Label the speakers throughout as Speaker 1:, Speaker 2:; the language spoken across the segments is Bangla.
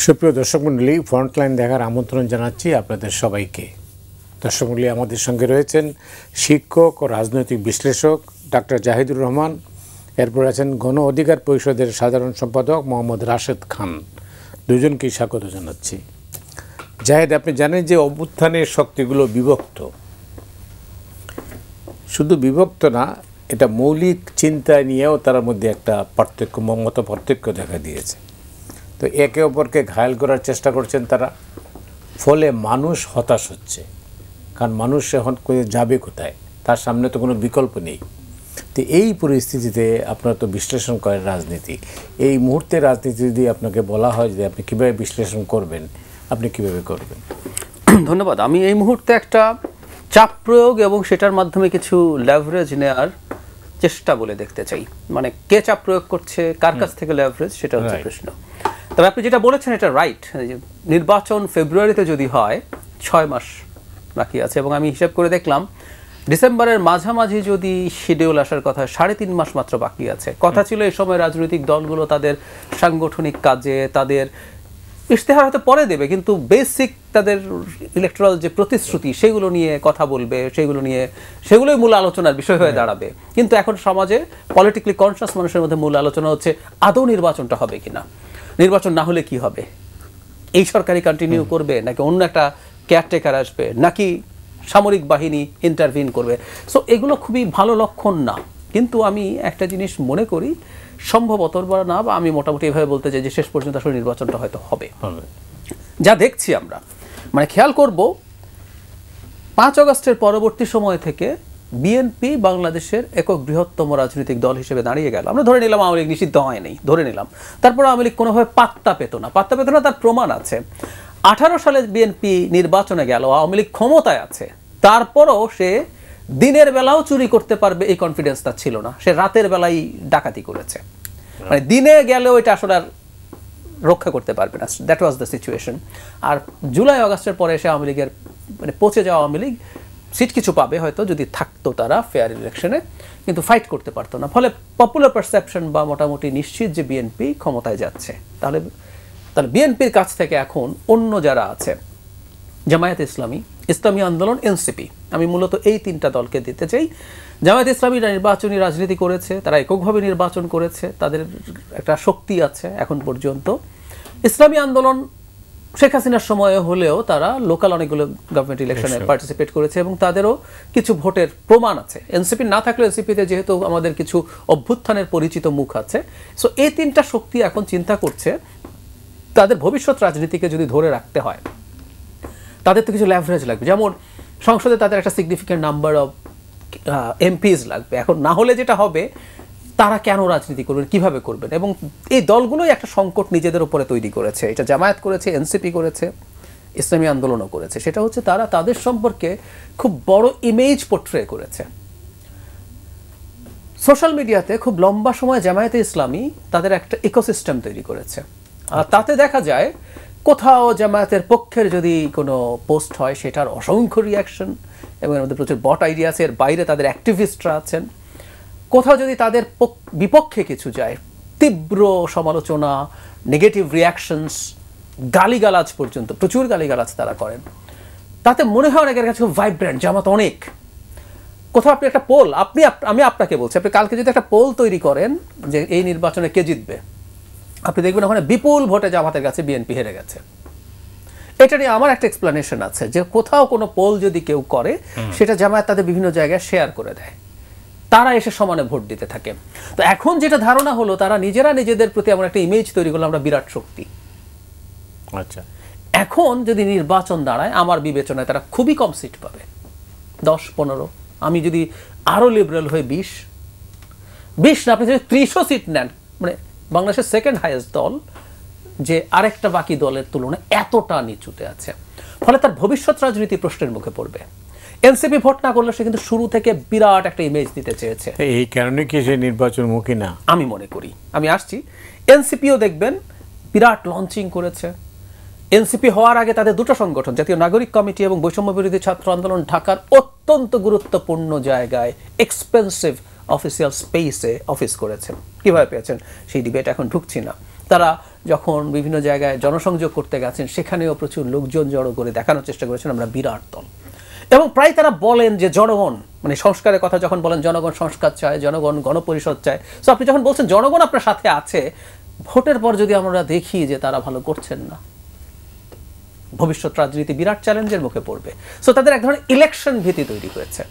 Speaker 1: সুপ্রিয় দর্শক মণ্ডলী, ফ্রন্টলাইন দেখার আমন্ত্রণ জানাচ্ছি আপনাদের সবাইকে। দর্শক মণ্ডলী, আমাদের সঙ্গে রয়েছেন শিক্ষক ও রাজনৈতিক বিশ্লেষক ডাক্তার জাহিদুর রহমান, এরপর আছেন গণ অধিকার পরিষদের সাধারণ সম্পাদক মোহাম্মদ রাশেদ খান। দুজনকেই স্বাগত জানাচ্ছি। জাহেদ, আপনি জানেন যে অভ্যুত্থানের শক্তিগুলো বিভক্ত, শুধু বিভক্ত না, এটা মৌলিক চিন্তা নিয়েও তার মধ্যে একটা পার্থক্য, মত পার্থক্য দেখা দিয়েছে। তো একে অপরকে ঘায়েল করার চেষ্টা করছেন তারা, ফলে মানুষ হতাশ হচ্ছে। কারণ মানুষ এখন যাবে কোথায়, তার সামনে তো কোনো বিকল্প নেই। তো এই পরিস্থিতিতে আপনারা তো বিশ্লেষণ করেন রাজনীতি, এই মুহূর্তে রাজনীতি যদি আপনাকে বলা হয় যে আপনি কীভাবে বিশ্লেষণ করবেন, আপনি কীভাবে করবেন?
Speaker 2: ধন্যবাদ। আমি এই মুহূর্তে একটা চাপ প্রয়োগ এবং সেটার মাধ্যমে কিছু লেভারেজ নেওয়ার চেষ্টা বলে দেখতে চাই। মানে কে চাপ প্রয়োগ করছে, কার কাছ থেকে লেভারেজ, সেটা হচ্ছে প্রশ্ন। তবে আপনি যেটা বলেছেন এটা রাইট। নির্বাচন ফেব্রুয়ারিতে যদি হয়, 6 মাস বাকি আছে, এবং আমি হিসাব করে দেখলাম ডিসেম্বরের মাঝামাঝি যদি শিডিউল আসার কথা, 3.5 মাস মাত্র বাকি আছে। কথা ছিল এই সময় রাজনৈতিক দলগুলো তাদের সাংগঠনিক কাজে, তাদের ইশতেহার হয়তো পরে দেবে, কিন্তু বেসিক তাদের ইলেকট্রাল যে প্রতিশ্রুতি সেগুলো নিয়ে কথা বলবে, সেগুলোই মূল আলোচনার বিষয় হয়ে দাঁড়াবে। কিন্তু এখন সমাজে পলিটিক্যালি কনসিয়াস মানুষের মধ্যে মূল আলোচনা হচ্ছে আদৌ নির্বাচনটা হবে কিনা, নির্বাচন না হলে কি হবে, এই সরকারি কন্টিনিউ করবে নাকি অন্য একটা কেয়ারটেকার আসবে, নাকি সামরিক বাহিনী ইন্টারভিন করবে। সো এগুলো খুবই ভালো লক্ষণ না। কিন্তু আমি একটা জিনিস মনে করি, সম্ভবত না, বা আমি মোটামুটি এভাবে বলতে চাই যে শেষ পর্যন্ত আসলে নির্বাচনটা হয়তো হবে। যা দেখছি আমরা, মানে খেয়াল করব 5 আগস্টের পরবর্তী সময় থেকে বিএনপি বাংলাদেশের একক বৃহত্তম রাজনৈতিক দল হিসেবে দাঁড়িয়ে গেল। আমরা ধরে নিলাম আওয়ামী লীগ নিষিদ্ধ হয়নি, ধরে নিলাম। তারপর আওয়ামী লীগ কোনোভাবে পাত্তা পেত না, তার প্রমাণ আছে। 18 সালে বিএনপি নির্বাচনে গেল, আওয়ামী লীগ ক্ষমতায় আছে, তারপরও সে দিনের বেলাও চুরি করতে পারবে এই কনফিডেন্স তার ছিল না। সে রাতের বেলায় ডাকাতি করেছে, মানে দিনে গেলেও এটা আসলে আর রক্ষা করতে পারবে না। That was the situation. আর জুলাই আগস্টের পরে এসে আওয়ামী লীগের মানে পচে যাওয়া আওয়ামী লীগ সিট কিছু পাবে হয়তো যদি থাকতো তারা ফেয়ার ইলেকশনে, কিন্তু ফাইট করতে পারতো না। ফলে পপুলার পারসেপশন বা মোটামুটি নিশ্চিত যে বিএনপি ক্ষমতায় যাচ্ছে। তাহলে বিএনপির কাছ থেকে এখন অন্য যারা আছে, জামায়াত ইসলামী, ইসলামী আন্দোলন, এনসিপি, আমি মূলত এই 3টা দলকে দিতে চাই। জামায়াত ইসলামী নির্বাচনী রাজনীতি করেছে, তারা এককভাবে নির্বাচন করেছে, তাদের একটা শক্তি আছে এখন পর্যন্ত। ইসলামী আন্দোলন শেখ হাসিনার সময়ে হলেও তারা লোকাল অনেকগুলো গভর্নমেন্ট ইলেকশনে পার্টিসিপেট করেছে এবং তাদেরও কিছু ভোটের প্রমাণ আছে। এনসিপি না থাকলে এনসিপিতে যেহেতু আমাদের কিছু অভ্যুত্থানের পরিচিত মুখ আছে, সো এই 3টা শক্তি এখন চিন্তা করছে তাদের ভবিষ্যৎ রাজনীতিকে যদি ধরে রাখতে হয় তাদের তো কিছু লেভারেজ লাগবে। যেমন সংসদে তাদের একটা সিগনিফিক্যান্ট নাম্বার অফ এমপিস লাগবে। এখন না হলে যেটা হবে, তারা কেন রাজনীতি করবেন, কিভাবে করবেন, এবং এই দলগুলোই একটা সংকট নিজেদের উপরে তৈরি করেছে। এটা জামায়াত করেছে, এনসিপি করেছে, ইসলামী আন্দোলনও করেছে। সেটা হচ্ছে তারা তাদের সম্পর্কে খুব বড় ইমেজ পোর্ট্রে করেছে। সোশ্যাল মিডিয়াতে খুব লম্বা সময় জামায়াতে ইসলামী তাদের একটা ইকোসিস্টেম তৈরি করেছে। আর তাতে দেখা যায় কোথাও জামায়াতের পক্ষের যদি কোনো পোস্ট হয় সেটার অসংখ্য রিয়াকশন, এবং এর মধ্যে প্রচুর বট আইডিয়া আছে। এর বাইরে তাদের অ্যাক্টিভিস্টরা আছেন। কোথাও যদি তাদের বিপক্ষে কিছু যায়, তীব্র সমালোচনা, নেগেটিভ রিয়াকশনস, গালিগালাজ পর্যন্ত, প্রচুর গালিগালাজ তারা করেন। তাতে মনে হয় অনেকের কাছে খুব ভাইব্রেন্ট, জামাত অনেক। কোথাও আপনি একটা পোল, আমি আপনাকে বলছি, আপনি কালকে যদি একটা পোল তৈরি করেন যে এই নির্বাচনে কে জিতবে, আপনি দেখবেন ওখানে বিপুল ভোটে জামাতের কাছে বিএনপি হেরে গেছে। এটা নিয়ে আমার একটা এক্সপ্লেনেশন আছে, যে কোথাও কোনো পোল যদি কেউ করে, সেটা জামায়াত তাদের বিভিন্ন জায়গায় শেয়ার করে দেয়, তারা এসে সমানে ভোট দিতে থাকে। তো এখন যেটা ধারণা হলো, তারা নিজেরা নিজেদের প্রতি এমন একটা ইমেজ তৈরি করলো, আমরা বিরাট শক্তি।
Speaker 1: আচ্ছা, এখন
Speaker 2: যদি নির্বাচন দাঁড়ায়, আমার বিবেচনায় তারা খুবই কম সিট পাবে, 10-15। আমি যদি আরো লিবারেল হয়ে 20 না, আপনি যদি 30 সিট নেন, মানে বাংলাদেশের সেকেন্ড হাইয়েস্ট দল যে আরেকটা বাকি দলের তুলনায় এতটা নিচুতে আছে, ফলে তার ভবিষ্যৎ রাজনীতি প্রশ্নের মুখে পড়বে। এনসিপি ভোট না করলে সে কিন্তু শুরু থেকে বিরাট একটা ইমেজ দিতে চেয়েছে।
Speaker 1: এই কারণে কি সে নির্বাচনমুখী না?
Speaker 2: আমি মনে করি, আমি আসছি। এনসিপিও দেখবেন বিরাট লঞ্চিং করেছে। এনসিপি হওয়ার আগে তাদের 2টো সংগঠন, জাতীয় নাগরিক কমিটি এবং বৈষম্য বিরোধী ছাত্র আন্দোলন, ঢাকার অত্যন্ত গুরুত্বপূর্ণ জায়গায় এক্সপেন্সিভ অফিসিয়াল স্পেসে অফিস করেছেন। কিভাবে পেয়েছেন সেই ডিবেট এখন ঢুকছি না, তারা যখন বিভিন্ন জায়গায় জনসংযোগ করতে গেছেন সেখানেও প্রচুর লোকজন জড়ো করে দেখানোর চেষ্টা করেছেন আমরা বিরাট দল। এবং প্রায় তারা বলেন যে জনগণ, মানে সংস্কারের কথা যখন বলেন জনগণ সংস্কার চায়, জনগণ গণপরিষদ চায়, সো আপনি যখন বলছেন জনগণ আপনার সাথে আছে, ভোটের পর যদি আমরা দেখি যে তারা ভালো করছেন না, ভবিষ্যৎ রাজনীতি বিরাট চ্যালেঞ্জের মুখে পড়বে। সো তাদের এক ধরনের ইলেকশন ভীতি তৈরি হয়েছে।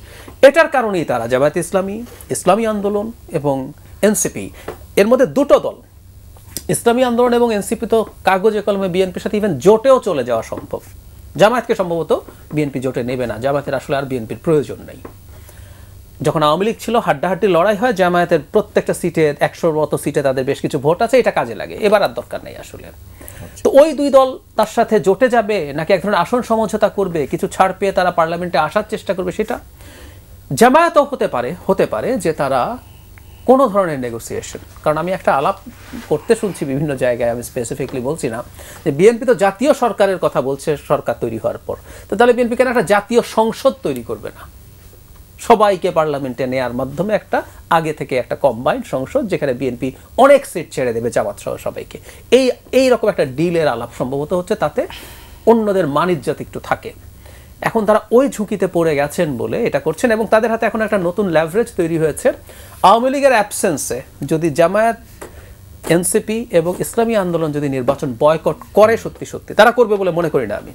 Speaker 2: এটার কারণেই তারা জামায়াত ইসলামী, ইসলামী আন্দোলন এবং এনসিপি, এর মধ্যে দুটো দল, ইসলামী আন্দোলন এবং এনসিপি তো কাগজে কলমে বিএনপির সাথে ইভেন জোটেও চলে যাওয়া সম্ভব। জামায়াতকে সম্ভবত বিএনপি জোটে নেবে না, জামায়াতের আসলে আর বিএনপির প্রয়োজন নেই। যখন আওয়ামী লীগ ছিল হাড্ডাহাড্ডি লড়াই হয়, জামায়াতের প্রত্যেকটা সিটে 100-র মতো সিটে তাদের বেশ কিছু ভোট আছে, এটা কাজে লাগে, এবার আর দরকার নেই আসলে। তো ওই দুই দল তার সাথে জোটে যাবে নাকি এক ধরনের আসন সমঝোতা করবে, কিছু ছাড় পেয়ে তারা পার্লামেন্টে আসার চেষ্টা করবে, সেটা জামায়াতও হতে পারে যে তারা কোনো ধরনের নেগোসিয়েশন। কারণ আমি একটা আলাপ করতে শুনছি বিভিন্ন জায়গায়, আমি স্পেসিফিকলি বলছি না, যে বিএনপি তো জাতীয় সরকারের কথা বলছে সরকার তৈরি হওয়ার পর, তো তাহলে বিএনপি কেন একটা জাতীয় সংসদ তৈরি করবে না, সবাইকে পার্লামেন্টে নেওয়ার মাধ্যমে একটা আগে থেকে একটা কম্বাইন্ড সংসদ যেখানে বিএনপি অনেক সিট ছেড়ে দেবে জামাত সহ সবাইকে। এই রকম একটা ডিলের আলাপ সম্ভবত হচ্ছে, তাতে অন্যদের মানিজ্যত একটু থাকে। এখন তারা ওই ঝুঁকিতে পড়ে গেছেন বলে এটা করছেন, এবং তাদের হাতে এখন একটা নতুন লেভারেজ তৈরি হয়েছে। আওয়ামী লীগের অ্যাবসেন্সে যদি জামায়াত, এনসিপি এবং ইসলামী আন্দোলন যদি নির্বাচন বয়কট করে, সত্যি সত্যি তারা করবে বলে মনে করি না আমি,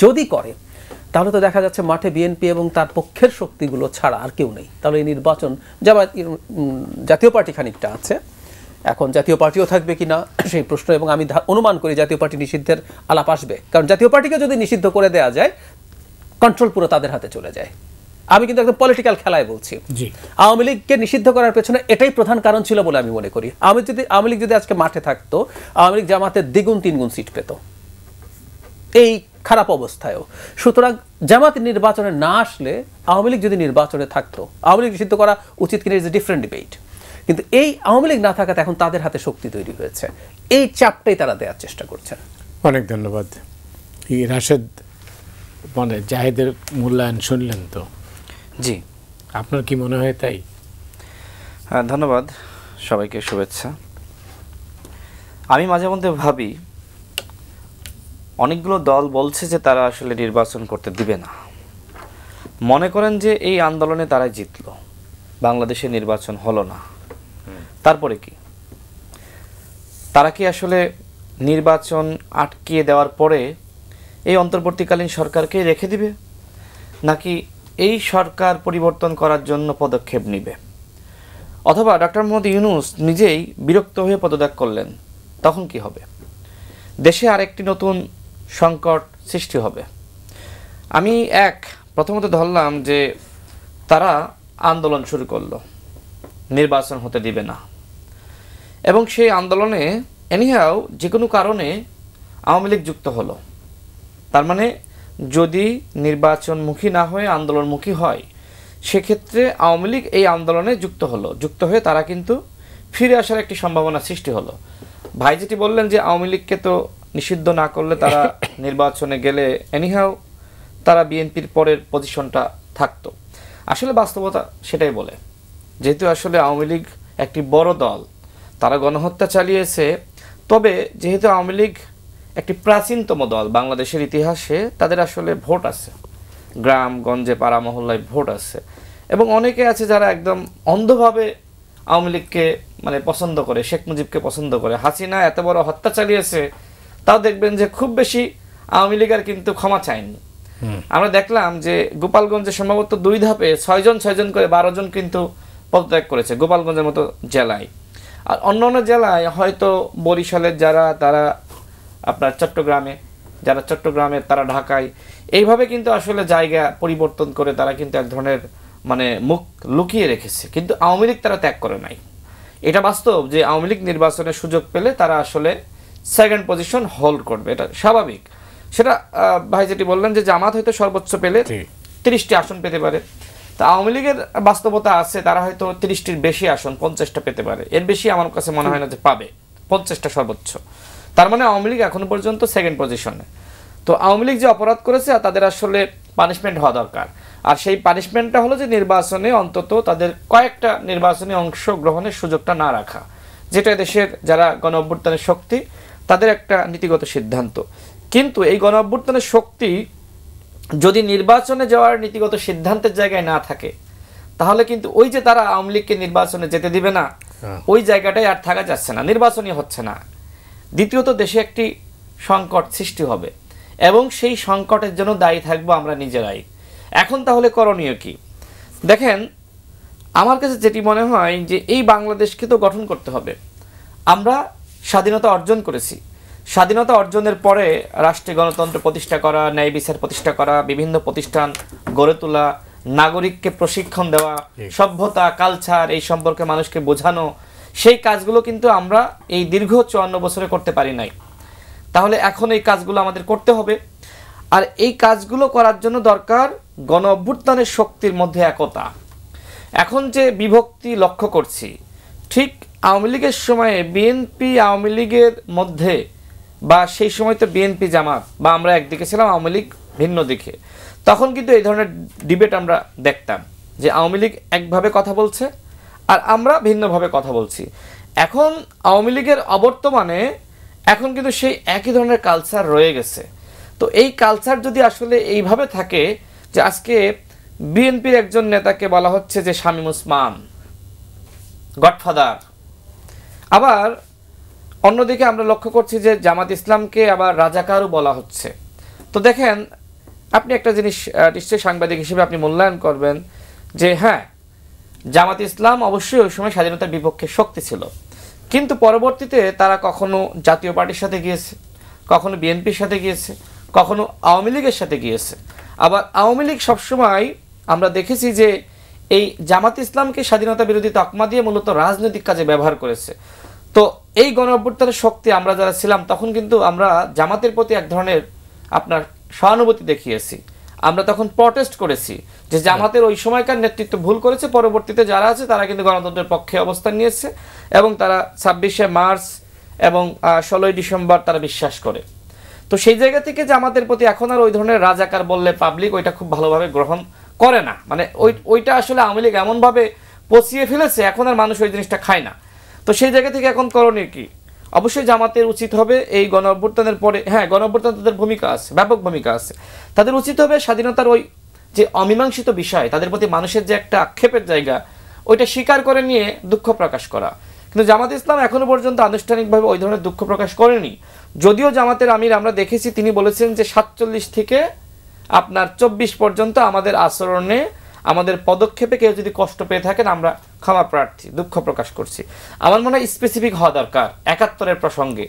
Speaker 2: যদি করে তাহলে তো দেখা যাচ্ছে মাঠে বিএনপি এবং তার পক্ষের শক্তিগুলো ছাড়া আর কেউ নেই। তাহলে এই নির্বাচন, জামায়াত, জাতীয় পার্টি খানিকটা আছে, এখন জাতীয় পার্টিও থাকবে কিনা সেই প্রশ্ন, এবং আমি অনুমান করি জাতীয় পার্টি নিষিদ্ধের আলাপ আসবে, কারণ জাতীয় পার্টিকে যদি নিষিদ্ধ করে দেওয়া যায় কন্ট্রোল পুরো তাদের হাতে চলে যায়। আমি কিন্তু একদম পলিটিক্যাল খেলায় বলছি। আওয়ামী লীগকে নিষিদ্ধ করার পেছনে এটাই প্রধান কারণ ছিল বলে আমি মনে করি। আওয়ামী লীগ যদি আজকে মাঠে থাকতো, আওয়ামী লীগ জামাতের দ্বিগুণ তিনগুণ সিট পেত এই খারাপ অবস্থায়ও। সুতরাং জামাত নির্বাচনে না আসলে আওয়ামী লীগ যদি নির্বাচনে থাকতো, আওয়ামী লীগ নিষিদ্ধ করা উচিত কিনা ইজ এ ডিফারেন্ট ডিবেট, কিন্তু এই আওয়ামী লীগ না থাকাতে এখন তাদের হাতে শক্তি তৈরি হয়েছে, এই চাপটাই তারা দেওয়ার চেষ্টা করছেন।
Speaker 1: অনেক ধন্যবাদ। রাশেদ, মানে জাহেদের মূল্যায়ন শুনলেন তো?
Speaker 3: জি,
Speaker 1: আপনার কি মনে হয় তাই?
Speaker 3: ধন্যবাদ, সবাইকে শুভেচ্ছা। আমি মাঝে মধ্যে ভাবি, অনেকগুলো দল বলছে যে তারা আসলে নির্বাচন করতে দিবে না, মনে করেন যে এই আন্দোলনে তারা জিতলো, বাংলাদেশে নির্বাচন হলো না, তারপরে কি তারা কি আসলে নির্বাচন আটকিয়ে দেওয়ার পরে এই অন্তর্বর্তীকালীন সরকারকে রেখে দিবে, নাকি এই সরকার পরিবর্তন করার জন্য পদক্ষেপ নেবে? অথবা ডক্টর মোহাম্মদ ইউনূস নিজেই বিরক্ত হয়ে পদত্যাগ করলেন, তখন কি হবে? দেশে আরেকটি নতুন সংকট সৃষ্টি হবে। আমি প্রথমত ধরলাম যে তারা আন্দোলন শুরু করলো, নির্বাচন হতে দিবে না, এবং সেই আন্দোলনে এনিহাও যে কোনো কারণে আওয়ামী লীগ যুক্ত হলো। তার মানে যদি নির্বাচনমুখী না হয়ে আন্দোলনমুখী হয়, সেক্ষেত্রে আওয়ামী লীগ এই আন্দোলনে যুক্ত হয়ে তারা কিন্তু ফিরে আসার একটি সম্ভাবনা সৃষ্টি হলো। ভাই যেটি বললেন যে আওয়ামী লীগকে তো নিষিদ্ধ না করলে তারা নির্বাচনে গেলে এনিহাও তারা বিএনপির পরের পজিশনটা থাকতো, আসলে বাস্তবতা সেটাই বলে। যেহেতু আসলে আওয়ামী লীগ একটি বড় দল, তারা গণহত্যা চালিয়েছে, তবে যেহেতু আওয়ামী লীগ একটি প্রাচীনতম দল বাংলাদেশের ইতিহাসে, তাদের আসলে ভোট আছে, গ্রাম গঞ্জে পাড়া মহল্লায় ভোট আছে, এবং অনেকে আছে যারা একদম অন্ধভাবে আওয়ামী লীগকে মানে পছন্দ করে, শেখ মুজিবকে পছন্দ করে। হাসিনা এত বড় হত্যা চালিয়েছে, তাও দেখবেন যে খুব বেশি আওয়ামী লীগ আর কিন্তু ক্ষমা চায়নি। আমরা দেখলাম যে গোপালগঞ্জে সম্ভবত 2 ধাপে 6 জন করে 12 জন কিন্তু পদত্যাগ করেছে গোপালগঞ্জের মতো জেলায়। আর অন্যান্য জেলায় হয়তো বরিশালের যারা, তারা আপনার চট্টগ্রামের তারা ঢাকায়, এইভাবে কিন্তু আসলে জায়গা পরিবর্তন করে তারা কিন্তু এক ধরনের মানে মুখ লুকিয়ে রেখেছে, কিন্তু আওয়ামী লীগ তারা ত্যাগ করে নাই। এটা বাস্তব যে আওয়ামী লীগ নির্বাচনের সুযোগ পেলে তারা আসলে সেকেন্ড পজিশন হোল্ড করবে, এটা স্বাভাবিক। সেটা ভাই যেটি বললেন যে জামাত হয়তো সর্বোচ্চ পেলে 30টি আসন পেতে পারে, তা আওয়ামী লীগের বাস্তবতা আছে তারা হয়তো 30টির বেশি আসন, 50টা পেতে পারে, এর বেশি আমার কাছে মনে হয় না যে পাবে, 50টা সর্বোচ্চ। তার মানে আওয়ামী লীগ এখনো পর্যন্ত সেকেন্ড পজিশনে। তো আওয়ামী লীগ যে অপরাধ করেছে তাদের আসলে পানিশমেন্ট হওয়া দরকার, আর সেই পানিশমেন্টটা হলো যে নির্বাচনে অন্তত তাদের কয়েকটা নির্বাচনে অংশগ্রহণের সুযোগটা না রাখা। যেটা দেশের যারা গণ অভ্যুত্থানের শক্তি তাদের একটা নীতিগত সিদ্ধান্ত। কিন্তু এই গণ অভ্যুত্থানের শক্তি যদি নির্বাচনে যাওয়ার নীতিগত সিদ্ধান্তের জায়গায় না থাকে, তাহলে কিন্তু ওই যে তারা আওয়ামী লীগকে নির্বাচনে যেতে দিবে না, ওই জায়গাটাই আর থাকা যাচ্ছে না, নির্বাচনই হচ্ছে না। দ্বিতীয়ত দেশে একটি সংকট সৃষ্টি হবে এবং সেই সংকটের জন্য দায়ী থাকবো আমরা নিজেরাই। এখন তাহলে করণীয় কি? দেখেন, আমার কাছে যেটি মনে হয় যে এই বাংলাদেশকে তো গঠন করতে হবে। আমরা স্বাধীনতা অর্জন করেছি, স্বাধীনতা অর্জনের পরে রাষ্ট্রে গণতন্ত্র প্রতিষ্ঠা করা, ন্যায় বিচার প্রতিষ্ঠা করা, বিভিন্ন প্রতিষ্ঠান গড়ে তোলা, নাগরিককে প্রশিক্ষণ দেওয়া, সভ্যতা কালচার এই সম্পর্কে মানুষকে বোঝানো, সেই কাজগুলো কিন্তু আমরা এই দীর্ঘ 54 বছরে করতে পারি নাই। তাহলে এখন এই কাজগুলো আমাদের করতে হবে। আর এই কাজগুলো করার জন্য দরকার গণ অভ্যুত্থানের শক্তির মধ্যে একতা। এখন যে বিভক্তি লক্ষ্য করছি, ঠিক আওয়ামী লীগের সময়ে বিএনপি আওয়ামী লীগের মধ্যে, বা সেই সময় তো বিএনপি জামাত বা আমরা একদিকে ছিলাম, আওয়ামী লীগ ভিন্ন দিকে, তখন কিন্তু এই ধরনের ডিবেট আমরা দেখতাম যে আওয়ামী লীগ একভাবে কথা বলছে আর আমরা ভিন্নভাবে কথা বলছি। এখন আওয়ামী লীগের অবর্তমানে এখন কিন্তু সেই একই ধরনের কালচার রয়ে গেছে। তো এই কালচার যদি আসলে এইভাবে থাকে যে আজকে বিএনপির একজন নেতাকে বলা হচ্ছে যে শামীম ওসমান গডফাদার, আবার অন্যদিকে আমরা লক্ষ্য করছি যে জামাত ইসলামকে আবার রাজাকারও বলা হচ্ছে। তো দেখেন, আপনি একটা জিনিস নিশ্চয়ই সাংবাদিক হিসেবে আপনি মূল্যায়ন করবেন যে হ্যাঁ, জামাত ইসলাম অবশ্যই ওই সময় স্বাধীনতার বিপক্ষে শক্তি ছিল, কিন্তু পরবর্তীতে তারা কখনো জাতীয় পার্টির সাথে গিয়েছে, কখনো বিএনপির সাথে গিয়েছে, কখনো আওয়ামী লীগের সাথে গিয়েছে। আবার আওয়ামী লীগ সবসময় আমরা দেখেছি যে এই জামাত ইসলামকে স্বাধীনতা বিরোধী তকমা দিয়ে মূলত রাজনৈতিক কাজে ব্যবহার করেছে। তো এই গণ অভ্যুত্থানের শক্তি আমরা যারা ছিলাম তখন কিন্তু আমরা জামাতের প্রতি এক ধরনের আপনার সহানুভূতি দেখিয়েছি। আমরা তখন প্রটেস্ট করেছি যে জামাতের ওই সময়কার নেতৃত্ব ভুল করেছে, পরবর্তীতে যারা আছে তারা কিন্তু গণতন্ত্রের পক্ষে অবস্থান নিয়েছে এবং তারা 26শে মার্চ এবং 16ই ডিসেম্বর তারা বিশ্বাস করে। তো সেই জায়গা থেকে জামাতের প্রতি এখন আর ওই ধরনের রাজাকার বললে পাবলিক ওইটা খুব ভালোভাবে গ্রহণ করে না। মানে ওইটা আসলে আওয়ামী লীগ এমনভাবে পচিয়ে ফেলেছে, এখন আর মানুষ ওই জিনিসটা খায় না। তো সেই জায়গা থেকে এখন করণীয় কি? অবশ্যই জামাতের উচিত হবে এই গণ অভ্যুত্থানের পরে, হ্যাঁ গণ অভ্যুত্থান তাদের ভূমিকা আছে, ব্যাপক ভূমিকা আছে, তাদের উচিত হবে স্বাধীনতার ওই যে অমীমাংসিত বিষয়, তাদের প্রতি মানুষের যে একটা আক্ষেপের জায়গা, ওইটা স্বীকার করে নিয়ে দুঃখ প্রকাশ করা। কিন্তু জামাত ইসলাম এখনো পর্যন্ত আনুষ্ঠানিকভাবে ওই ধরনের দুঃখ প্রকাশ করেনি। যদিও জামাতের আমির আমরা দেখেছি তিনি বলেছেন যে 47 থেকে আপনার 24 পর্যন্ত আমাদের আচরণে, আমাদের পদক্ষেপে কেউ যদি কষ্ট পেয়ে থাকেন আমরা ক্ষমা প্রার্থী, দুঃখ প্রকাশ করছি। আমার মনে হয় স্পেসিফিক হওয়া দরকার 71-এর প্রসঙ্গে।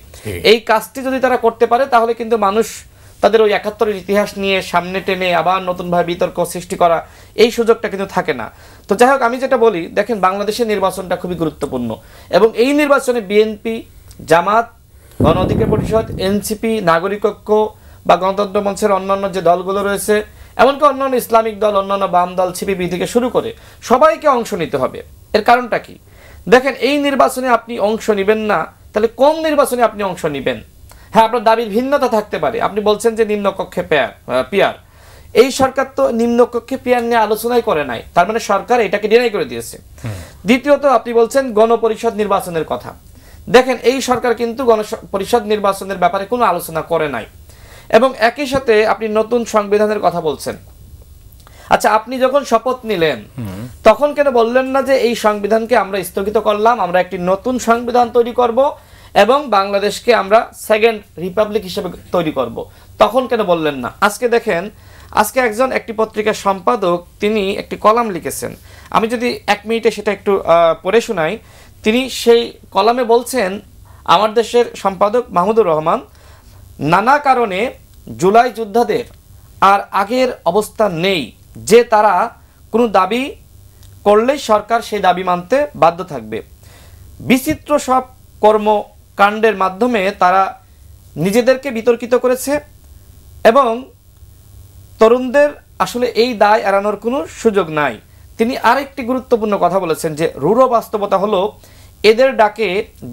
Speaker 3: এই কাজটি যদি তারা করতে পারে তাহলে কিন্তু মানুষ তাদের ওই 71-এর ইতিহাস নিয়ে সামনে টেনে আবার নতুনভাবে বিতর্ক সৃষ্টি করা, এই সুযোগটা কিন্তু থাকে না। তো যাই হোক, আমি যেটা বলি, দেখেন বাংলাদেশের নির্বাচনটা খুবই গুরুত্বপূর্ণ এবং এই নির্বাচনে বিএনপি, জামাত, গণ অধিকার পরিষদ, এনসিপি, নাগরিক ঐক্য বা গণতন্ত্র মঞ্চের অন্যান্য যে দলগুলো রয়েছে, এমনকি অন্যান্য ইসলামিক দল, অন্যান্য বাম দল, সিপিবি থেকে শুরু করে সবাইকে অংশ নিতে হবে। এর কারণটা কি? দেখেন, এই নির্বাচনে আপনি অংশ নেবেন না, তাহলে কোন নির্বাচনে আপনি অংশ নেবেন? হ্যাঁ, আপনার দাবির ভিন্নতা থাকতে পারে। আপনি বলছেন যে নিম্নকক্ষে পিয়ার, এই সরকার তো নিম্নকক্ষে পিয়ার নিয়ে আলোচনাই করে নাই, তার মানে সরকার এটাকে ডিনাই করে দিয়েছে। দ্বিতীয়ত আপনি বলছেন গণপরিষদ নির্বাচনের কথা। দেখেন, এই সরকার কিন্তু গণপরিষদ নির্বাচনের ব্যাপারে কোনো আলোচনা করে নাই এবং একই সাথে আপনি নতুন সংবিধানের কথা বলছেন। আচ্ছা, আপনি যখন শপথ নিলেন তখন কেন বললেন না যে এই সংবিধানকে আমরা স্থগিত করলাম, আমরা একটি নতুন সংবিধান তৈরি করব এবং বাংলাদেশকে আমরা সেকেন্ড রিপাবলিক হিসেবে তৈরি করব? তখন কেন বললেন না? আজকে দেখেন, আজকে একটি পত্রিকার সম্পাদক তিনি একটি কলাম লিখেছেন, আমি যদি 1 মিনিটে সেটা একটু পড়ে শোনাই। তিনি সেই কলামে বলছেন, আমার দেশের সম্পাদক মাহমুদুর রহমান, নানা কারণে জুলাই যোদ্ধাদের আর আগের অবস্থা নেই যে তারা কোনো দাবি করলেই সরকার সেই দাবি মানতে বাধ্য থাকবে। বিচিত্র সব কর্মকাণ্ডের মাধ্যমে তারা নিজেদেরকে বিতর্কিত করেছে এবং তরুণদের আসলে এই দায় এড়ানোর কোনো সুযোগ নাই। তিনি আরেকটি গুরুত্বপূর্ণ কথা বলেছেন যে রূঢ় বাস্তবতা হলো এদের ডাকে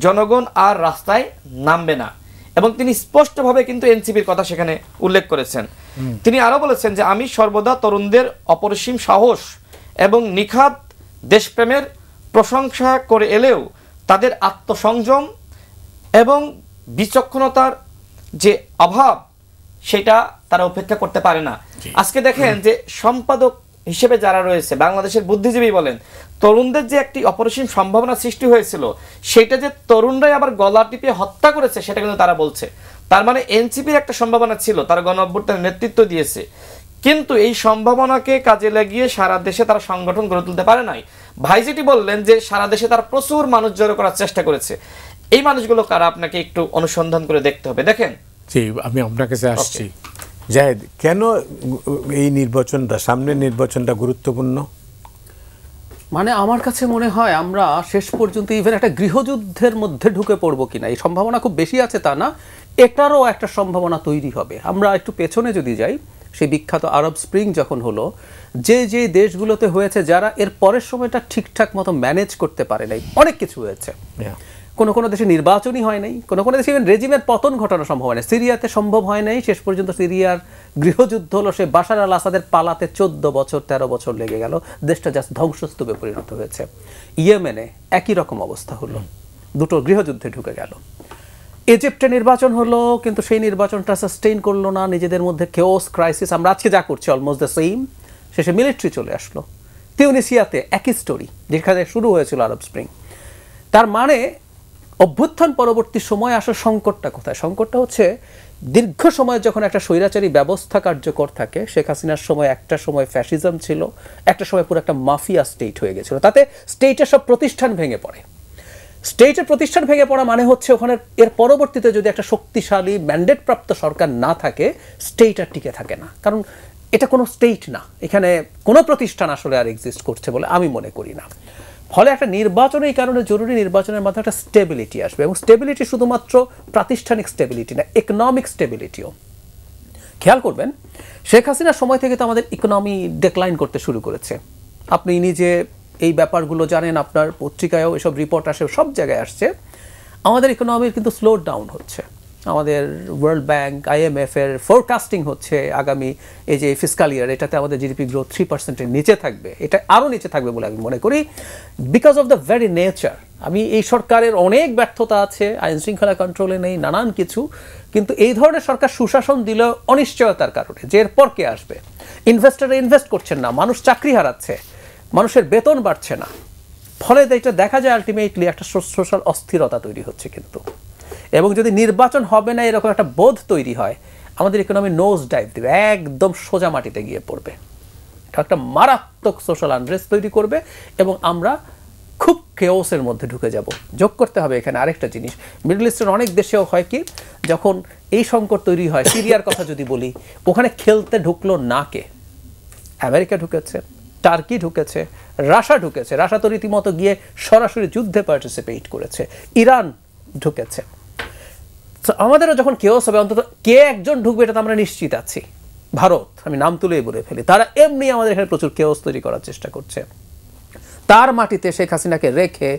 Speaker 3: জনগণ আর রাস্তায় নামবে না এবং তিনি স্পষ্টভাবে কিন্তু এনসিপির কথা সেখানে উল্লেখ করেছেন। তিনি আরো বলেছেন যে আমি সর্বদা তরুণদের অপরিসীম সাহস এবং নিখাদ দেশপ্রেমের প্রশংসা করে এলেও তাদের আত্মসংযম এবং বিচক্ষণতার যে অভাব সেটা তারা উপেক্ষা করতে পারে না। আজকে দেখেন যে সম্পাদক হিসেবে যারা রয়েছে, বাংলাদেশের বুদ্ধিজীবী বলেন, তরুণদের যে একটি অপরিসীম সম্ভাবনা সৃষ্টি হয়েছিল সেটা যে তরুণরাই আবার গলা টিপে হত্যা করেছে সেটা কিন্তু তারা বলছে। তার মানে এনসিপির একটা সম্ভাবনা ছিল, তারা গণ অভ্যুত্থানের নেতৃত্ব দিয়েছে, কিন্তু এই সম্ভাবনাকে কাজে লাগিয়ে সারা দেশে তারা সংগঠন গড়ে তুলতে পারে নাই। ভাই যেটি বললেন যে সারা দেশে তারা প্রচুর মানুষ জড়ো করার চেষ্টা করেছে, এই মানুষগুলো কারা আপনাকে একটু অনুসন্ধান করে দেখতে হবে। দেখেন,
Speaker 1: জি, আমি আপনার কাছে আসছি। জাহেদ, কেন এই নির্বাচনটা, সামনের নির্বাচনটা গুরুত্বপূর্ণ?
Speaker 2: মানে আমার কাছে মনে হয় আমরা শেষ পর্যন্ত ইভেন একটা গৃহযুদ্ধের মধ্যে ঢুকে পড়বো কিনা, এই সম্ভাবনা খুব বেশি আছে তা না, এটারও একটা সম্ভাবনা তৈরি হবে। আমরা একটু পেছনে যদি যাই, সেই বিখ্যাত আরব স্প্রিং যখন হলো, যে যে দেশগুলোতে হয়েছে যারা এর পরের সময়টা ঠিকঠাক মতো ম্যানেজ করতে পারে নাই, অনেক কিছু হয়েছে। কোনো কোনো দেশে নির্বাচনই হয় নাই, কোনো কোনো দেশে ইভেন রেজিমের পতন ঘটানো সম্ভব হয় না। সিরিয়াতে সম্ভব হয় নাই, শেষ পর্যন্ত সিরিয়ার গৃহযুদ্ধ হলো, সে বাশার আল আসাদের পালাতে 14 বছর 13 বছর লেগে গেল, দেশটা জাস্ট ধ্বংসস্তূপে পরিণত হয়েছে। ইয়েমেনে একই রকম অবস্থা হলো, দুটো গৃহযুদ্ধে ঢুকে গেল। ইজিপ্টে নির্বাচন হলো, কিন্তু সেই নির্বাচনটা সাস্টেইন করলো না, নিজেদের মধ্যে কেওস, ক্রাইসিস। আমরা আজকে যা করছি অলমোস্ট দ্য সেম, শেষে মিলিটারি চলে আসলো। তিউনিসিয়াতে একই স্টোরি, যেখানে শুরু হয়েছিল আরব স্প্রিং। তার মানে অভ্যুত্থান পরবর্তী সময় আসলে সংকটটা কোথায়? সংকটটা হচ্ছে দীর্ঘ সময় যখন একটা স্বৈরাচারী ব্যবস্থা কার্যকর থাকে, শেখ হাসিনার সময় একটা সময় ফ্যাসিজম ছিল, একটা সময় পুরো একটা মাফিয়া স্টেট হয়ে গেছিল, তাতে স্টেটের সব প্রতিষ্ঠান ভেঙে পড়ে। স্টেটের প্রতিষ্ঠান ভেঙে পড়া মানে হচ্ছে ওখানে এর পরবর্তীতে যদি একটা শক্তিশালী ম্যান্ডেট প্রাপ্ত সরকার না থাকে, স্টেট আর টিকে থাকে না, কারণ এটা কোনো স্টেট না, এখানে কোনো প্রতিষ্ঠান আসলে আর এক্সিস্ট করছে বলে আমি মনে করি না। ফলে একটা নির্বাচন এই কারণে জরুরি, নির্বাচনের মাধ্যমে একটা স্টেবিলিটি আসবে, এবং স্টেবিলিটি শুধুমাত্র প্রাতিষ্ঠানিক স্টেবিলিটি না, ইকোনমিক স্টেবিলিটিও। খেয়াল করবেন, শেখ হাসিনার সময় থেকে তো আমাদের ইকোনমি ডিক্লাইন করতে শুরু করেছে। আপনি নিজে এই ব্যাপারগুলো জানেন, আপনার পত্রিকায়ও এসব রিপোর্ট আসে, সব জায়গায় আসছে। আমাদের ইকোনমির কিন্তু স্লো ডাউন হচ্ছে। আমাদের ওয়ার্ল্ড ব্যাংক, IMF এর ফোরকাস্টিং হচ্ছে আগামী এই যে ফিসকাল ইয়ার, এটাতে আমাদের জিডিপি গ্রোথ 3%-এর নিচে থাকবে, এটা আরও নিচে থাকবে বলে আমি মনে করি, because of the very nature. আমি এই সরকারের অনেক ব্যর্থতা আছে, আইন শৃঙ্খলা কন্ট্রোলে নেই, নানান কিছু, কিন্তু এই ধরনের সরকার সুশাসন দিলেও অনিশ্চয়তার কারণে, যে এরপর কে আসবে, ইনভেস্টররা ইনভেস্ট করছেন না, মানুষ চাকরি হারাচ্ছে, মানুষের বেতন বাড়ছে না, ফলে এটা দেখা যায় আলটিমেটলি একটা সোশ্যাল অস্থিরতা তৈরি হচ্ছে কিন্তু। এবং যদি নির্বাচন হবে না এরকম একটা বোধ তৈরি হয়, আমাদের ইকোনমি নোজ ডাইভ দিবে, একদম সোজা মাটিতে গিয়ে পড়বে, একটা মারাত্মক সোশ্যাল আনরেস্ট তৈরি করবে, এবং আমরা খুব কেওসের মধ্যে ঢুকে যাব। যোগ করতে হবে এখানে আরেকটা জিনিস, মিডল ইস্টের অনেক দেশেও হয় কি, যখন এই সংকট তৈরি হয়, সিরিয়ার কথা যদি বলি, ওখানে খেলতে ঢুকলো না কে? আমেরিকা ঢুকেছে, টার্কি ঢুকেছে, রাশিয়া ঢুকেছে, রাশিয়া তো রীতিমতো গিয়ে সরাসরি যুদ্ধে পার্টিসিপেট করেছে, ইরান ঢুকেছে। আমাদেরও যখন কেওস হবে, অন্তত কে একজন ঢুকবে এটা তো আমরা নিশ্চিত আছি। ভারত, আমি নাম তুলেই বলে ফেলি, তারা এমনি আমাদের এখানে প্রচুর কেওস তৈরি করার চেষ্টা করছে। তার মাটিতে শেখ হাসিনাকে রেখে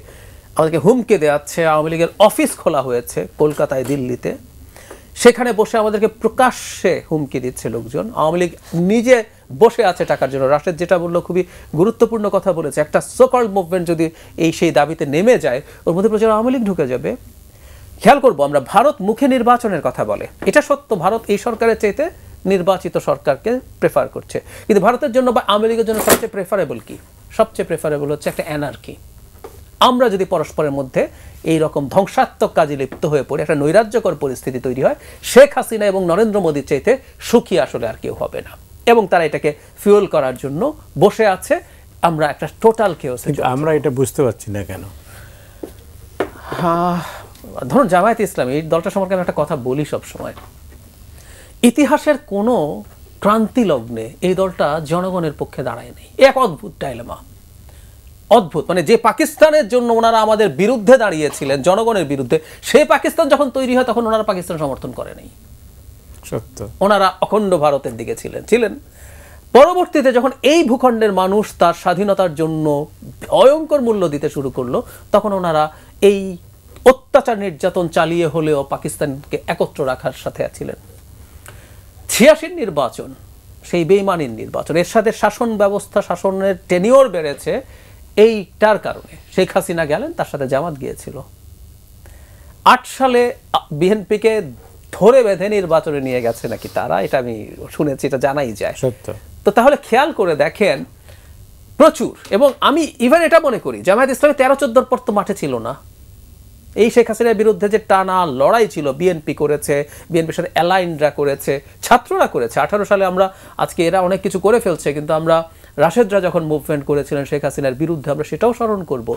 Speaker 2: আমাদেরকে হুমকি দেওয়াচ্ছে। আওয়ামী লীগের অফিস খোলা হয়েছে কলকাতায়, দিল্লিতে, সেখানে বসে আমাদেরকে প্রকাশ্যে হুমকি দিচ্ছে লোকজন। আওয়ামী লীগ নিজে বসে আছে টাকার জন্য। রাশেদ যেটা বললো খুবই গুরুত্বপূর্ণ কথা বলেছে, একটা সোকল্ড মুভমেন্ট যদি সেই দাবিতে নেমে যায়, ওর মধ্যে প্রচুর আওয়ামী লীগ ঢুকে যাবে। খেয়াল করবো আমরা, ভারত মুখে নির্বাচনের কথা বলে, এটা সত্য, ভারত এই সরকারের চাইতে নির্বাচিত সরকারকে প্রেফার করছে, কিন্তু ভারতের জন্য বা আওয়ামী লীগের জন্য সবচেয়ে প্রেফারেবল কি? সবচেয়ে প্রেফারেবল হচ্ছে একটা অ্যানার্কি। আমরা যদি পরস্পরের মধ্যে এই রকম ধ্বংসাত্মক কাজে লিপ্ত হয়ে পড়ে, একটা নৈরাজ্যকর পরিস্থিতি তৈরি হয়, শেখ হাসিনা এবং নরেন্দ্র মোদীর চাইতে সুখী আসলে আর কেউ হবে না, এবং তারা এটাকে ফিউল করার জন্য বসে আছে। আমরা একটা টোটাল কেওস,
Speaker 1: আমরা এটা বুঝতে পারছি না কেন।
Speaker 2: ধরুন জামায়াতে ইসলামী, এই দলটা সম্পর্কে আমি একটা কথা বলি সবসময়, ইতিহাসের কোনো ক্রান্তি লগ্নে এই দলটা জনগণের পক্ষে দাঁড়ায় নেই। এক অদ্ভুত ডাইলেমা, অদ্ভুত, মানে যে পাকিস্তানের জন্য ওনারা আমাদের বিরুদ্ধে দাঁড়িয়েছিলেন, জনগণের বিরুদ্ধে, সেই পাকিস্তান যখন তৈরি হয় তখন ওনারা পাকিস্তান সমর্থন করে নাই।
Speaker 1: সত্য,
Speaker 2: ওনারা অখণ্ড ভারতের দিকে ছিলেন। পরবর্তীতে যখন এই ভূখণ্ডের মানুষ তার স্বাধীনতার জন্য ভয়ঙ্কর মূল্য দিতে শুরু করলো, তখন ওনারা এই অত্যাচার নির্যাতন চালিয়ে হলেও পাকিস্তানকে একত্র রাখার সাথে ছিলেন। 86 নির্বাচন, সেই বেইমানির নির্বাচন, এর সাথে শাসন ব্যবস্থা, শাসনের টেনিওর বেড়েছে, এইটার কারণে শেখ হাসিনা গেলেন, তার সাথে জামাত গিয়েছিল। 8 সালে বিএনপিকে ধরে বেঁধে নির্বাচনে নিয়ে গেছে নাকি তারা, এটা আমি শুনেছি, এটা জানাই যায়।
Speaker 1: সত্য।
Speaker 2: তো তাহলে খেয়াল করে দেখেন প্রচুর। এবং আমি ইভেন এটা মনে করি জামায়াত ইসলামী 13-14 পর তো মাঠে ছিল না। এই শেখ হাসিনার বিরুদ্ধে যে টানা লড়াই ছিল, বিএনপি করেছে, বিএনপির সাথে অ্যালাইনরা করেছে, ছাত্ররা করেছে। 18 সালে আমরা আজকে এরা অনেক কিছু করে ফেলছে, কিন্তু আমরা রাশেদরা যখন মুভমেন্ট করেছিলেন শেখ হাসিনার বিরুদ্ধে, আমরা সেটাও স্মরণ করব।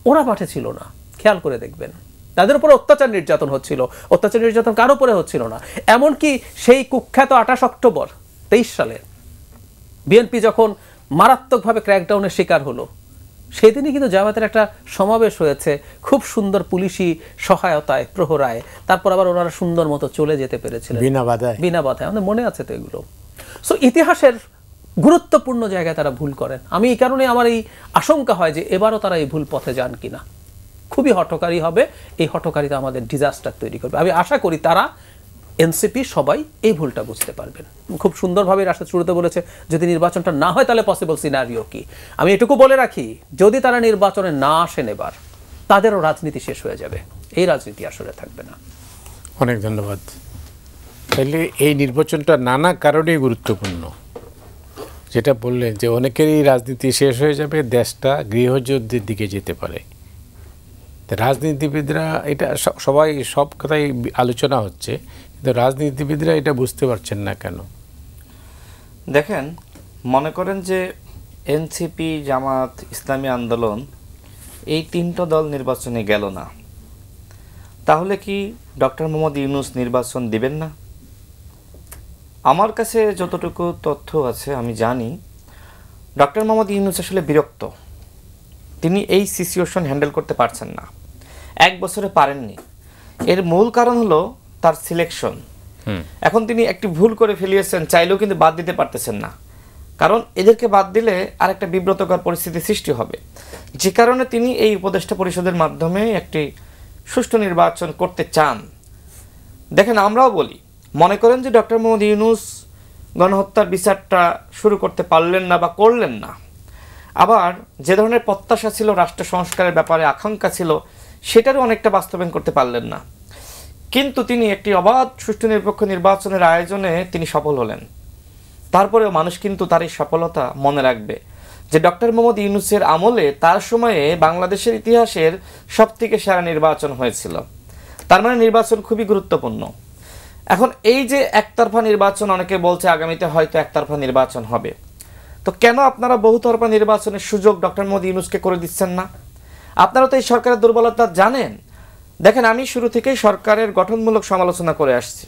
Speaker 2: ওরা মাঠে ছিল না, খেয়াল করে দেখবেন। তাদের উপরে অত্যাচার নির্যাতন হচ্ছিল। অত্যাচার নির্যাতন কারো উপরে হচ্ছিল না। এমনকি সেই কুখ্যাত 28 অক্টোবর 23 সালে বিএনপি যখন মারাত্মকভাবে ক্র্যাকডাউনের শিকার হলো, সেদিনই কিন্তু জামায়াতের একটা সমাবেশ হয়েছে খুব সুন্দর পুলিশি সহায়তায়, প্রহরায়। তারপর আবার ওনারা সুন্দর মতো চলে যেতে পেরেছিলেন বিনা বাধায়। আমাদের মনে আছে তো এগুলো। সো ইতিহাসের গুরুত্বপূর্ণ জায়গায় তারা ভুল করেন। আমি এই কারণে আমার এই আশঙ্কা হয় যে এবারও তারা এই ভুল পথে যান কিনা। খুবই হঠকারী হবে, এই হঠকারিতা আমাদের ডিজাস্টার তৈরি করবে। আমি আশা করি তারা, এনসিপি সবাই এই ভুলটা বুঝতে পারবেন। খুব সুন্দরভাবে রাশেদ শুরুতে বলেছে যদি নির্বাচনটা না হয় তাহলে পসিবল সিনারিও কি। আমি এটুকু বলে রাখি, যদি তারা নির্বাচনে না আসেন এবার, তাদেরও রাজনীতি শেষ হয়ে যাবে। এই রাজনীতি আসলে থাকবে না।
Speaker 1: অনেক ধন্যবাদ। তাহলে এই নির্বাচনটা নানা কারণেই গুরুত্বপূর্ণ। যেটা বললেন যে অনেকেরই রাজনীতি শেষ হয়ে যাবে, দেশটা গৃহযুদ্ধের দিকে যেতে পারে। রাজনীতিবিদরা এটা সবাই সব কথাই আলোচনা হচ্ছে, কিন্তু রাজনীতিবিদরা এটা বুঝতে পারছেন না কেন?
Speaker 3: দেখেন, মনে করেন যে এনসিপি, জামাত, ইসলামী আন্দোলন, এই 3টা দল নির্বাচনে গেল না, তাহলে কি ডক্টর মোহাম্মদ ইউনূস নির্বাচন দিবেন না? আমার কাছে যতটুকু তথ্য আছে আমি জানি ডক্টর মোহাম্মদ ইউনূস আসলে বিরক্ত। তিনি এই সিচুয়েশন হ্যান্ডেল করতে পারছেন না, 1 বছরে পারেননি। এর মূল কারণ হলো তার সিলেকশন। এখন তিনি একটি ভুল করে ফেলিয়েছেন, চাইলেও কিন্তু বাদ দিতে পারতেছেন না। কারণ এদেরকে বাদ দিলে আর একটা বিব্রতকর পরিস্থিতি সৃষ্টি হবে, যে কারণে তিনি এই উপদেষ্টা পরিষদের মাধ্যমে একটি সুষ্ঠু নির্বাচন করতে চান। দেখেন, আমরাও বলি, মনে করেন যে ডক্টর মোহাম্মদ ইউনূস গণহত্যার বিচারটা শুরু করতে পারলেন না বা করলেন না, আবার যে ধরনের প্রত্যাশা ছিল, রাষ্ট্র সংস্কারের ব্যাপারে আকাঙ্ক্ষা ছিল, সেটারও অনেকটা বাস্তবায়ন করতে পারলেন না। কিন্তু তিনি একটি অবাধ, সুষ্ঠু, নিরপেক্ষ নির্বাচনের আয়োজনে তিনি সফল হলেন। তারপরেও মানুষ কিন্তু তার এই সফলতা মনে রাখবে যে ডক্টর মোহাম্মদ ইউনূসের আমলে, তার সময়ে বাংলাদেশের ইতিহাসের সবথেকে সেরা নির্বাচন হয়েছিল। তার মানে নির্বাচন খুবই গুরুত্বপূর্ণ। এখন এই যে একতরফা নির্বাচন, অনেকে বলছে আগামীতে হয়তো একতরফা নির্বাচন হবে, তো কেন আপনারা বহুতরফা নির্বাচনের সুযোগ ডক্টর মোহাম্মদ ইউনূসকে করে দিচ্ছেন না? আপনারা তো এই সরকারের দুর্বলতা জানেন। দেখেন, আমি শুরু থেকেই সরকারের গঠনমূলক সমালোচনা করে আসছি,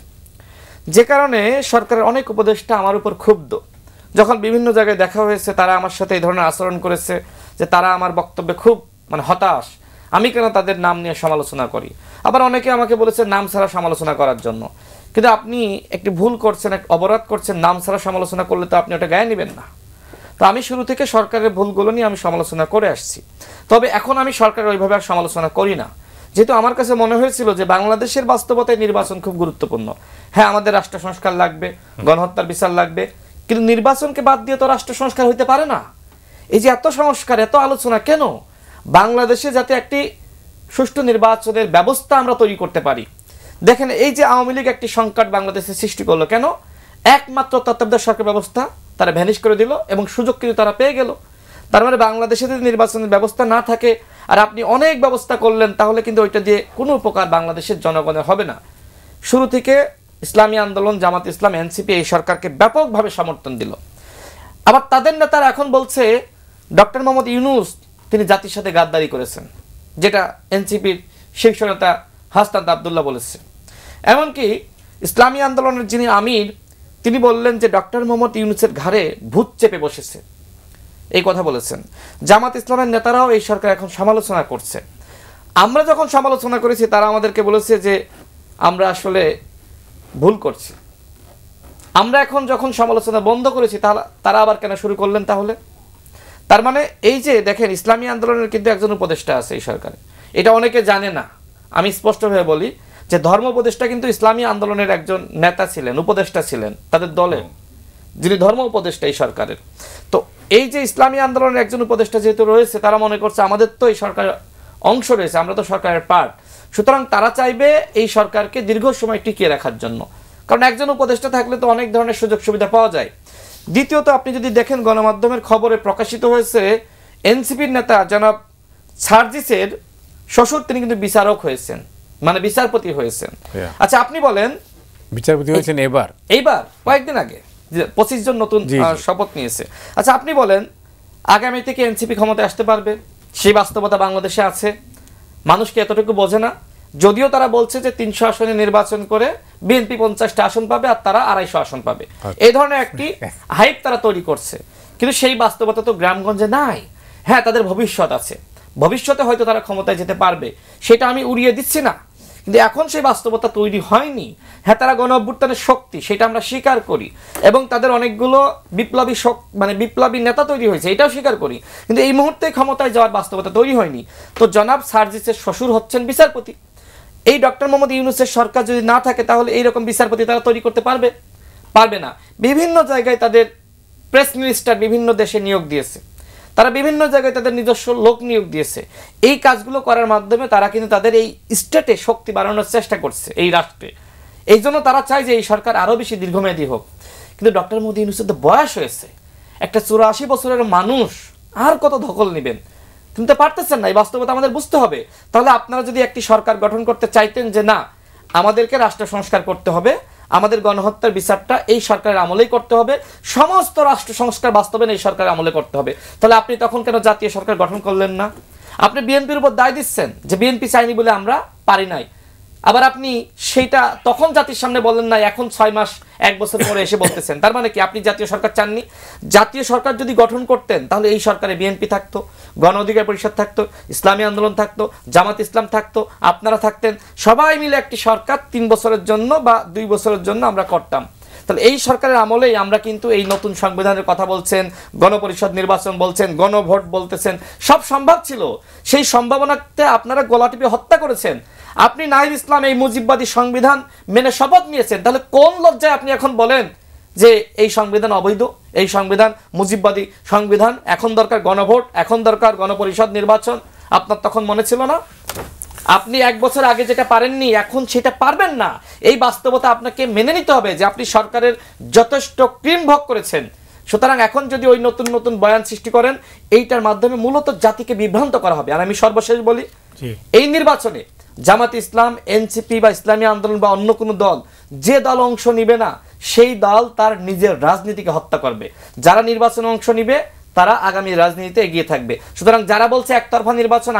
Speaker 3: যে কারণে সরকারের অনেক উপদেষ্টা আমার উপর ক্ষুব্ধ। যখন বিভিন্ন জায়গায় দেখা হয়েছে, তারা আমার সাথে এই ধরনের আচরণ করেছে যে তারা আমার বক্তব্যে খুব হতাশ, আমি কেন তাদের নাম নিয়ে সমালোচনা করি। আবার অনেকে আমাকে বলেছে নাম ছাড়া সমালোচনা করার জন্য। কিন্তু আপনি একটি ভুল করছেন, এক অপরাধ করছেন, নাম ছাড়া সমালোচনা করলে তো আপনি ওটা গায়ে নেবেন না। তো আমি শুরু থেকে সরকারের ভুলগুলো নিয়ে আমি সমালোচনা করে আসছি। তবে এখন আমি সরকারের ওইভাবে আর সমালোচনা করি না, যেহেতু আমার কাছে মনে হয়েছিল যে বাংলাদেশের বাস্তবতায় নির্বাচন খুব গুরুত্বপূর্ণ। হ্যাঁ, আমাদের রাষ্ট্র সংস্কার লাগবে, গণহত্যার বিচার লাগবে, কিন্তু নির্বাচনকে বাদ দিয়ে তো রাষ্ট্র সংস্কার হইতে পারে না। এই যে এত সংস্কার, এত আলোচনা কেন? বাংলাদেশে যাতে একটি সুষ্ঠু নির্বাচনের ব্যবস্থা আমরা তৈরি করতে পারি। দেখেন, এই যে আওয়ামী লীগ একটি সংকট বাংলাদেশে সৃষ্টি করলো, কেন? একমাত্র তত্ত্বাবধায়ক সরকার ব্যবস্থা তারা ভ্যানিশ করে দিল এবং সুযোগ কিন্তু তারা পেয়ে গেল। তার মানে বাংলাদেশে যদি নির্বাচনের ব্যবস্থা না থাকে আর আপনি অনেক ব্যবস্থা করলেন, তাহলে কিন্তু ওইটা দিয়ে কোনো উপকার বাংলাদেশের জনগণের হবে না। শুরু থেকে ইসলামী আন্দোলন, জামাত ইসলাম, এনসিপি এই সরকারকে ব্যাপকভাবে সমর্থন দিল। আবার তাদের নেতারা এখন বলছে ডক্টর মোহাম্মদ ইউনূস তিনি জাতির সাথে গাদ্দারি করেছেন, যেটা এনসিপির শীর্ষ নেতা হাসনাত আবদুল্লাহ বলেছে। এমনকি ইসলামী আন্দোলনের যিনি আমির, তিনি বললেন যে ডক্টর মোহাম্মদ ইউনূসের ঘাড়ে ভূত চেপে বসেছে, এই কথা বলেছেন। জামাত ইসলামের নেতারাও এই সরকার এখন সমালোচনা করছে। আমরা যখন সমালোচনা করেছি, তারা আমাদেরকে বলেছে যে আমরা আসলে ভুল করছি। আমরা এখন যখন সমালোচনা বন্ধ করেছি, তারা আবার কেন শুরু করলেন তাহলে? তার মানে এই যে দেখেন, ইসলামী আন্দোলনের কিন্তু একজন উপদেষ্টা আছে এই সরকারে, এটা অনেকে জানে না। আমি স্পষ্টভাবে বলি যে ধর্ম উপদেষ্টা কিন্তু ইসলামী আন্দোলনের একজন নেতা ছিলেন, উপদেষ্টা ছিলেন তাদের দলে। যিনি ধর্ম উপদেষ্টা এই সরকারের। তো এই যে ইসলামী আন্দোলনের একজন উপদেষ্টা যেহেতু রয়েছে, তারা মনে করছে আমাদের তো এই সরকারের অংশ রয়েছে, আমরা তো সরকারের পার্ট, সুতরাং তারা চাইবে এই সরকারকে দীর্ঘ সময় টিকিয়ে রাখার জন্য, কারণ একজন উপদেষ্টা থাকলে তো অনেক ধরনের সুযোগ সুবিধা পাওয়া যায়। দ্বিতীয়ত আপনি যদি দেখেন গণমাধ্যমের খবরে প্রকাশিত হয়েছে এনসিপির নেতা জনাব সার্জিসের শ্বশুর তিনি কিন্তু বিচারক হয়েছেন, মানে বিচারপতি হয়েছেন। আচ্ছা আপনি বলেন,
Speaker 1: বিচারপতি হয়েছেন এইবার
Speaker 3: কয়েকদিন আগে 25 জন নতুন শপথ নিয়েছে। আচ্ছা আপনি বলেন আগামী থেকে এনসিপি ক্ষমতায় আসতে পারবে? সেই বাস্তবতা বাংলাদেশে আছে, মানুষকে এতটুকু বোঝে না। যদিও তারা বলছে যে 300 আসনে নির্বাচন করে বিএনপি 50টা আসন পাবে আর তারা 250 আসন পাবে, এই ধরনের একটি হাইপ তারা তৈরি করছে, কিন্তু সেই বাস্তবতা তো গ্রামগঞ্জে নাই। হ্যাঁ, তাদের ভবিষ্যৎ আছে, ভবিষ্যতে হয়তো তারা ক্ষমতায় যেতে পারবে, সেটা আমি উড়িয়ে দিচ্ছি না, কিন্তু এখন সেই বাস্তবতা তৈরি হয়নি। হ্যাঁ, তারা গণ অভ্যুত্থানের শক্তি, সেটা আমরা স্বীকার করি, এবং তাদের অনেকগুলো বিপ্লবী মানে বিপ্লবী নেতা তৈরি হয়েছে, এটাও স্বীকার করি, কিন্তু এই মুহূর্তে ক্ষমতায় যাওয়ার বাস্তবতা তৈরি হয়নি। তো জনাব সার্জিসের শ্বশুর হচ্ছেন বিচারপতি। এই ডক্টর মোহাম্মদ ইউনূসের সরকার যদি না থাকে তাহলে এইরকম বিচারপতি তারা তৈরি করতে পারবে না। বিভিন্ন জায়গায় তাদের প্রেস মিনিস্টার বিভিন্ন দেশে নিয়োগ দিয়েছে, তারা বিভিন্ন জায়গায় তাদের নিজস্ব লোক নিয়োগ দিয়েছে। এই কাজগুলো করার মাধ্যমে তারা কিন্তু তাদের এই স্টেটে শক্তি বাড়ানোর চেষ্টা করছে এই রাষ্ট্রে। এই জন্য তারা চায় যে এই সরকার আরও বেশি দীর্ঘমেয়াদী হোক। কিন্তু ডক্টর মোহাম্মদ ইউনূসের তো বয়স হয়েছে, একটা 84 বছরের মানুষ, আর কত ধকল নেবেন? কিন্তু পারতেছেন না, এই বাস্তবতা আমাদের বুঝতে হবে। তাহলে আপনারা যদি একটি সরকার গঠন করতে চাইতেন যে না, আমাদেরকে রাষ্ট্র সংস্কার করতে হবে, আমাদের গণহত্যার বিচারটা এই সরকারের আমলেই করতে হবে, সমস্ত রাষ্ট্র সংস্কার বাস্তবায়ন এই সরকারের আমলে করতে হবে, তাহলে আপনি তখন কেন জাতীয় সরকার গঠন করলেন না? আপনি বিএনপির উপর দায় দিচ্ছেন যে বিএনপি চাইনি বলে আমরা পারি নাই, আবার আপনি সেইটা তখন জাতির সামনে বলেন না, এখন 6 মাস 1 বছর পরে এসে বলতেছেন। তার মানে কি আপনি জাতীয় সরকার চাননি? জাতীয় সরকার যদি গঠন করতেন তাহলে এই সরকারে বিএনপি থাকতো, গণ অধিকার পরিষদ থাকতো, ইসলামী আন্দোলন থাকতো, জামাত ইসলাম থাকতো, আপনারা থাকতেন, সবাই মিলে একটি সরকার 3 বছরের জন্য বা 2 বছরের জন্য আমরা করতাম। তাহলে এই সরকারের আমলেই আমরা কিন্তু এই নতুন সংবিধানের কথা বলছেন, গণপরিষদ নির্বাচন বলছেন, গণভোট বলতেছেন, সব সম্ভব ছিল। সেই সম্ভাবনাতে আপনারা গলা টিপে হত্যা করেছেন। আপনি নাহিদ ইসলাম এই মুজিববাদী সংবিধান মেনে শপথ নিয়েছেন, তাহলে কোন লজ্জায় আপনি এখন বলেন যে এই সংবিধান অবৈধ, এই সংবিধান মুজিববাদী সংবিধান, এখন দরকার গণভোট, এখন দরকার গণপরিষদ নির্বাচন? আপনার তখন মনে ছিল না? আপনি 1 বছর আগে যেটা পারেননি এখন সেটা পারবেন না। এই বাস্তবতা আপনাকে মেনে নিতে হবে যে আপনি সরকারের যথেষ্ট ক্রিম ভোগ করেছেন। সুতরাং এখন যদি ওই নতুন নতুন বয়ান সৃষ্টি করেন, এইটার মাধ্যমে মূলত জাতিকে বিভ্রান্ত করা হবে। আর আমি সর্বশেষ বলি, এই নির্বাচনে জামাত ইসলাম, এনসিপি বা ইসলামী আন্দোলন বা অন্য কোনো দল, যে দল অংশ নিবে না সেই দল তার নিজের রাজনীতিকে হত্যা করবে। যারা নির্বাচনে অংশ নিবে তারা আগামী রাজনীতিতে এগিয়ে থাকবে। সুতরাং যারা বলছে একতরফা নির্বাচন,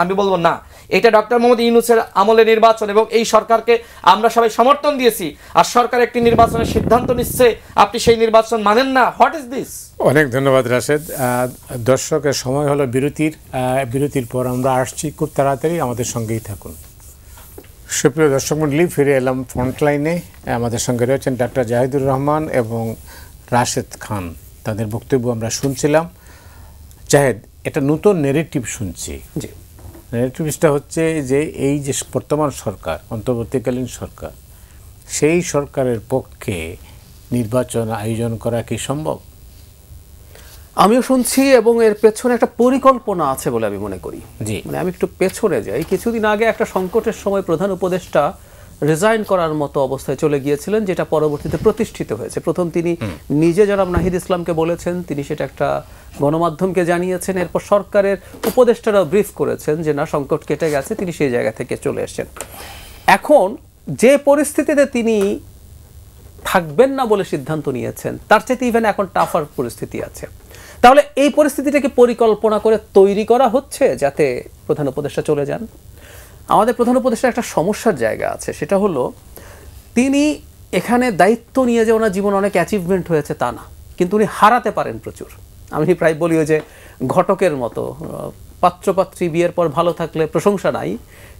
Speaker 3: আমি বলবো না, এটা ডক্টর মোহাম্মদ ইউনূসের আমলে নির্বাচন, এবং এই সরকারকে আমরা সবাই সমর্থন দিয়েছি, আর সরকার একটি নির্বাচনের সিদ্ধান্ত নিচ্ছে, আপনি সেই নির্বাচন মানেন না। What is this?
Speaker 1: অনেক ধন্যবাদ রাশেদ। দর্শকের সময় হলো বিরতির পর আমরা আসছি, খুব তাড়াতাড়ি আমাদের সঙ্গেই থাকুন। সুপ্রিয় দর্শক মণ্ডলী, ফিরে এলাম ফ্রন্টলাইনে। আমাদের সঙ্গে রয়েছেন ডাক্তার জাহিদুর রহমান এবং রাশেদ খান, তাদের বক্তব্য আমরা শুনছিলাম। জাহেদ, এটা নতুন নেগেটিভ শুনছি।
Speaker 2: জি,
Speaker 1: নেগেটিভটা হচ্ছে যে এই যে বর্তমান সরকার, অন্তর্বর্তীকালীন সরকার, সেই সরকারের পক্ষে নির্বাচন আয়োজন করা কি সম্ভব?
Speaker 2: আমিও শুনছি, এবং এর পেছনে একটা পরিকল্পনা আছে বলে আমি মনে করি।
Speaker 1: জি,
Speaker 2: মানে আমি একটু পেছনে যাই। কিছুদিন আগে একটা সংকটের সময় প্রধান উপদেষ্টা রিজাইন করার মতো অবস্থায় চলে গিয়েছিলেন, যেটা পরবর্তীতে প্রতিষ্ঠিত হয়েছে। প্রথম তিনি নিজে জনাব নাহিদ ইসলামকে বলেছেন, তিনি সেটা একটা গণমাধ্যমকে জানিয়েছেন, এরপর সরকারের উপদেষ্টারাও ব্রিফ করেছেন যে না, সংকট কেটে গেছে, তিনি সেই জায়গা থেকে চলে এসেছেন। এখন যে পরিস্থিতিতে তিনি থাকবেন না বলে সিদ্ধান্ত নিয়েছেন, তার চেয়ে ইভেন এখন টাফার পরিস্থিতি আছে। তাহলে এই পরিস্থিতিটাকে পরিকল্পনা করে তৈরি করা হচ্ছে যাতে প্রধান উপদেষ্টা চলে যান? আমাদের প্রধান উপদেষ্টার একটা সমস্যার জায়গা আছে, সেটা হলো তিনি এখানে দায়িত্ব নিয়ে যে ওনার জীবনে অনেক অ্যাচিভমেন্ট হয়েছে তা না, কিন্তু উনি হারাতে পারেন প্রচুর। আমি প্রায় বলি যে ঘটকের মতো, পাত্রপাত্রী বিয়ের পর ভালো থাকলে প্রশংসা নাই,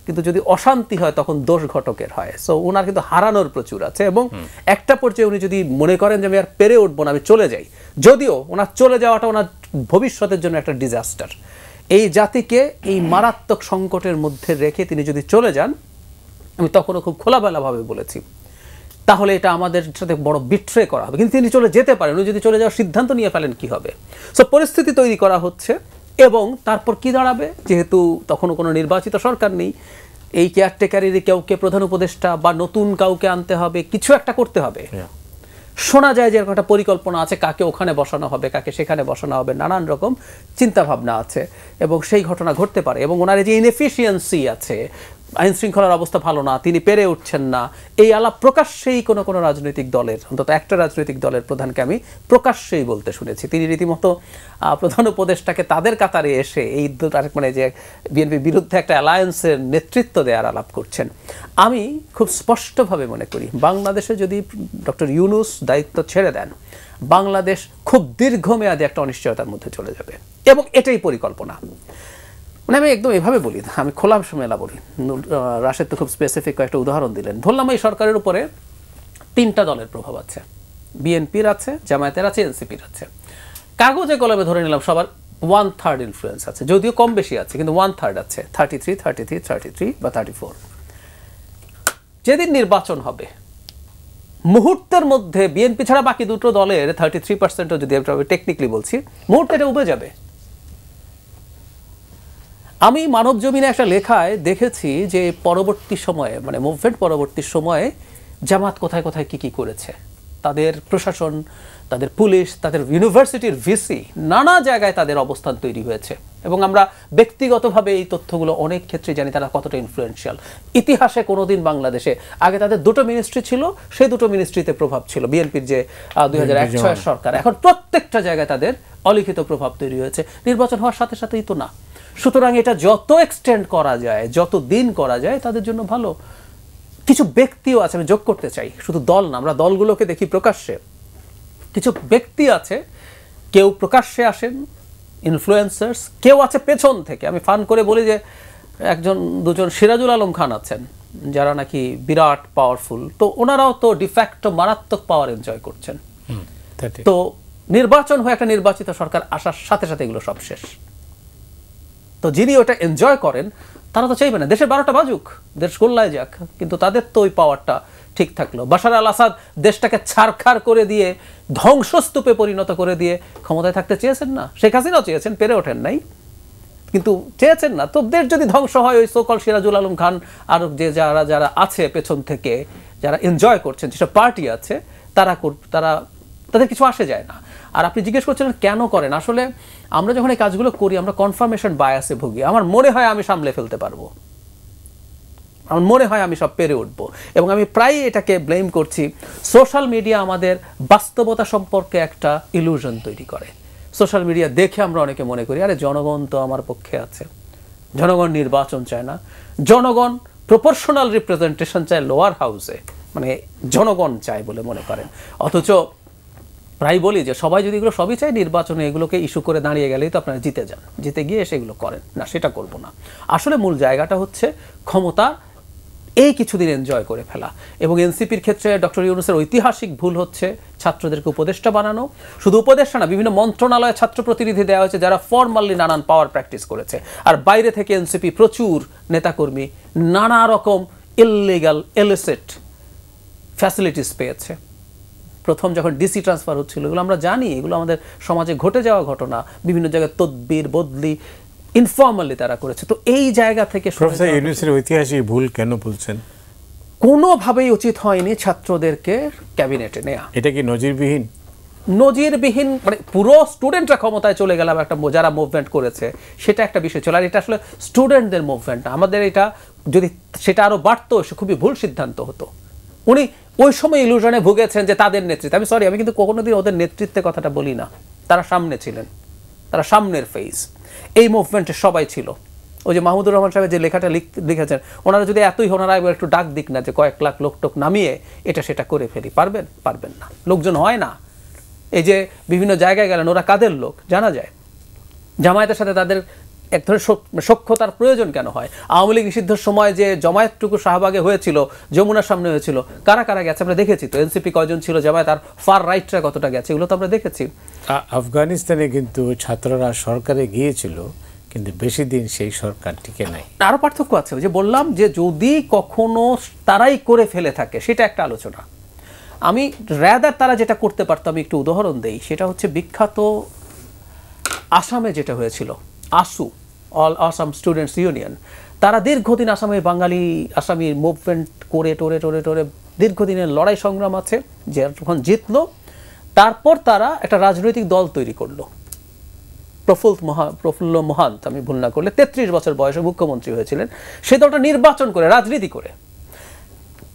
Speaker 2: কিন্তু যদি অশান্তি হয় তখন দোষ ঘটকের হয়। সো ওনার কিন্তু হারানোর প্রচুর আছে, এবং একটা পর্যায়ে উনি যদি মনে করেন যে আমি আর পেরে উঠবো না, আমি চলে যাই, যদিও ওনার চলে যাওয়াটা ওনার ভবিষ্যতের জন্য একটা ডিজাস্টার। এই জাতিকে এই মারাত্মক সংকটের মধ্যে রেখে তিনি যদি চলে যান, আমি তখনও খুব খোলামেলাভাবে বলেছি, তাহলে এটা আমাদের সাথে বড় বিট্রে করা হবে। কিন্তু তিনি চলে যেতে পারেন, উনি যদি চলে যাওয়ার সিদ্ধান্ত নিয়ে ফেলেন কি হবে? সো পরিস্থিতি তৈরি করা হচ্ছে, এবং তারপর কি দাঁড়াবে, যেহেতু তখনও কোনো নির্বাচিত সরকার নেই, এই কেয়ারটেকারেরই কাউকে প্রধান উপদেষ্টা বা নতুন কাউকে আনতে হবে, কিছু একটা করতে হবে। শোনা যায় যে এরকম একটা পরিকল্পনা আছে, কাকে ওখানে বসানো হবে, কাকে সেখানে বসানো হবে, নানান রকম চিন্তাভাবনা আছে, এবং সেই ঘটনা ঘটতে পারে। এবং ওনার যে ইনএফিসিয়েন্সি আছে, আইন শৃঙ্খলার অবস্থা ভালো না, তিনি পেরে উঠছেন না, এই আলাপ প্রকাশ্যেই কোনো রাজনৈতিক দলের, অন্তত একটা রাজনৈতিক দলের প্রধানকে আমি প্রকাশ্যেই বলতে শুনেছি। তিনি রীতিমতো প্রধান উপদেষ্টাকে তাদের কাতারে এসে এই মানে যে বিএনপির বিরুদ্ধে একটা অ্যালায়েন্সের নেতৃত্ব দেওয়ার আলাপ করছেন। আমি খুব স্পষ্টভাবে মনে করি, বাংলাদেশে যদি ডক্টর ইউনূস দায়িত্ব ছেড়ে দেন, বাংলাদেশ খুব দীর্ঘমেয়াদী একটা অনিশ্চয়তার মধ্যে চলে যাবে, এবং এটাই পরিকল্পনা। মানে আমি একদম এভাবে বলি না, আমি খোলামেলা বলি। রাশেদ তো খুব স্পেসিফিক কয়েকটা উদাহরণ দিলেন। বললাম এই সরকারের উপরে 3টা দলের প্রভাব আছে, বিএনপির আছে, জামায়াতের আছে, এনসিপির আছে। কাগজে কলমে ধরে নিলাম সবার 1/3 ইনফ্লুয়েন্স আছে, যদিও কম বেশি আছে, কিন্তু 1/3 আছে, 33 বা 34। যেদিন নির্বাচন হবে, মুহূর্তের মধ্যে বিএনপি ছাড়া বাকি দুটো দলের 33%ও, যদি আমি টেকনিক্যালি বলছি, মুহূর্তে এটা উবে যাবে। আমি মানব জমিনে একটা লেখায় দেখেছি যে পরবর্তী সময়ে, মানে মুভমেন্ট পরবর্তী সময়ে জামাত কোথায় কোথায় কি করেছে, তাদের প্রশাসন, তাদের পুলিশ, তাদের ইউনিভার্সিটির ভিসি, নানা জায়গায় তাদের অবস্থান তৈরি হয়েছে। এবং আমরা ব্যক্তিগতভাবে এই তথ্যগুলো অনেক ক্ষেত্রে জানি তারা কতটা ইনফ্লুয়েন্সিয়াল। ইতিহাসে কোনোদিন বাংলাদেশে আগে তাদের 2টো মিনিস্ট্রি ছিল, সেই 2টো মিনিস্ট্রিতে প্রভাব ছিল। বিএনপির যে 2001-06 সরকার, এখন প্রত্যেকটা জায়গায় তাদের অলিখিত প্রভাব তৈরি হয়েছে। নির্বাচন হওয়ার সাথে সাথেই তো না। সুতরাং এটা যত এক্সটেন্ড করা যায়, যত দিন করা যায়, তাদের জন্য ভালো। কিছু ব্যক্তিও আছে, আমি যোগ করতে চাই, শুধু দল না, আমরা দলগুলোকে দেখি প্রকাশ্যে, কিছু ব্যক্তি আছে, কেউ প্রকাশ্যে আসেন ইনফ্লুয়েন্সার্স, কেউ আছে পেছন থেকে। আমি ফান করে বলি যে 1-2জন সিরাজুল আলম খান আছেন, যারা নাকি বিরাট পাওয়ারফুল, তো ওনারাও তো ডিফ্যাক্টো মারাত্মক পাওয়ার এনজয় করছেন। তো নির্বাচন হয়ে একটা নির্বাচিত সরকার আসার সাথে সাথে এগুলো সব শেষ। তো যিনি ওটা এনজয় করেন, তারা তো চাইবে না দেশের 12টা বাজুক, দেশ গোল্লায় যাক, কিন্তু তাদের তো ওই পাওয়ারটা ঠিক থাকলো। বাশার আল আসাদ দেশটাকে ছারখার করে দিয়ে, ধ্বংসস্তূপে পরিণত করে দিয়ে ক্ষমতায় থাকতে চেয়েছেন না? শেখ হাসিনাও চেয়েছেন, পেরে ওঠেন নাই, কিন্তু চেয়েছেন না। তো দেশ যদি ধ্বংস হয়, ওই সোকল সিরাজুল আলম খান আর যে যারা আছে পেছন থেকে, যারা এনজয় করছেন, যেসব পার্টি আছে, তাদের কিছু আসে যায় না। আর আপনি জিজ্ঞেস করছিলেন কেন করেন, আসলে আমরা যখন এই কাজগুলো করি, আমরা কনফার্মেশন বায়াসে ভুগি। আমার মনে হয় আমি সামলে ফেলতে পারবো, আমার মনে হয় আমি সব পেরে উঠবো, এবং আমি প্রায় এটাকে ব্লেম করছি। সোশ্যাল মিডিয়া আমাদের বাস্তবতা সম্পর্কে একটা ইলুশন তৈরি করে। সোশ্যাল মিডিয়া দেখে আমরা অনেকে মনে করি, আরে জনগণ তো আমার পক্ষে আছে, জনগণ নির্বাচন চায় না, জনগণ প্রপোর্শনাল রিপ্রেজেন্টেশন চায় লোয়ার হাউসে, মানে জনগণ চায় বলে মনে করেন। অথচ প্রায় বলি যে সবাই যদি এগুলো সবই চায়, নির্বাচনে এগুলোকে ইস্যু করে দাঁড়িয়ে গেলেই তো আপনারা জিতে যান, জিতে গিয়ে সেগুলো করেন না, সেটা করব না। আসলে মূল জায়গাটা হচ্ছে ক্ষমতা এই কিছুদিন এনজয় করে ফেলা। এবং এনসিপির ক্ষেত্রে ডক্টর ইউনূসের ঐতিহাসিক ভুল হচ্ছে ছাত্রদেরকে উপদেষ্টা বানানো। শুধু উপদেষ্টা না, বিভিন্ন মন্ত্রণালয়ে ছাত্র প্রতিনিধি দেওয়া হয়েছে যারা ফর্মালি নানান পাওয়ার প্র্যাকটিস করেছে, আর বাইরে থেকে এনসিপি প্রচুর নেতাকর্মী নানা রকম ইললিগাল ইলিসিট ফ্যাসিলিটিস পেয়েছে। প্রথম যখন ডিসি ট্রান্সফার হচ্ছিল, এগুলো আমরা জানি, এগুলো আমাদের সমাজে ঘটে যাওয়া ঘটনা। বিভিন্ন জায়গায় তদবির বদলি ইনফর্মালি তারা করেছে। তো এই জায়গা থেকে
Speaker 1: প্রফেসর ইউনূসের ঐতিহাসিক ভুল কেন বলছেন?
Speaker 2: কোনোভাবেই উচিত হয়নি ছাত্রদেরকে ক্যাবিনেটে নেওয়া।
Speaker 1: এটা কি নজিরবিহীন?
Speaker 2: নজিরবিহীন, মানে পুরো স্টুডেন্টরা ক্ষমতায় চলে গেলাম, একটা যারা মুভমেন্ট করেছে সেটা একটা বিষয় ছিল। আর এটা আসলে স্টুডেন্টদের মুভমেন্ট না, আমাদের এটা যদি সেটা আরো বাড়তো, সে খুবই ভুল সিদ্ধান্ত হতো। উনি ওই সময় ইলুশনে ভুগেছেন যে তাদের নেতৃত্বে, আমি কিন্তু কোনোদিন ওদের নেতৃত্বে কথাটা বলি না, তারা সামনে ছিলেন, তারা সামনের ফেজ, এই মুভমেন্টে সবাই ছিল। ওই যে মাহমুদুর রহমান সাহেব যে লেখাটা লিখেছেন, ওনারা যদি এতই ওনারা একটু ডাক দিক না যে কয়েক লাখ লোকটোক নামিয়ে এটা সেটা করে ফেলি, পারবেন না, লোকজন হয় না। এই যে বিভিন্ন জায়গায় গেলেন, ওরা কাদের লোক জানা যায়। জামায়াতের সাথে তাদের এক ধরনের সখ্যতার প্রয়োজন কেন হয়? আওয়ামী লীগ নিষিদ্ধের সময় যে জমায়েতটুকু শাহবাগে হয়েছিল, যমুনার সামনে হয়েছিল, কারা কারা গেছে আমরা দেখেছি তো। এনসিপি কয়জন ছিল, জামায়াত আর ফার রাইটরা কতটা গেছে, এগুলো তো আমরা দেখেছি।
Speaker 1: আফগানিস্তানে কিন্তু ছাত্ররা সরকারে গিয়েছিল, কিন্তু বেশি দিন সেই সরকার টিকে নাই।
Speaker 2: আরো পার্থক্য আছে, ওই যে বললাম যে যদি কখনো তারাই করে ফেলে থাকে, সেটা একটা আলোচনা। আমি র্যাদার তারা যেটা করতে পারতো, আমি একটু উদাহরণ দেই, সেটা হচ্ছে বিখ্যাত আসামে যেটা হয়েছিল, আসু, অল আসাম স্টুডেন্টস ইউনিয়ন। তারা দীর্ঘদিন আসামে বাঙালি আসামি মুভমেন্ট করে টোরে টোরে টোরে দীর্ঘদিনের লড়াই সংগ্রাম আছে, যে যখন জিতলো তারপর তারা একটা রাজনৈতিক দল তৈরি করলো, প্রফুল্ল মহান্ত আমি ভুল না করলে 33 বছর বয়সে মুখ্যমন্ত্রী হয়েছিলেন। সে দলটা নির্বাচন করে, রাজনীতি করে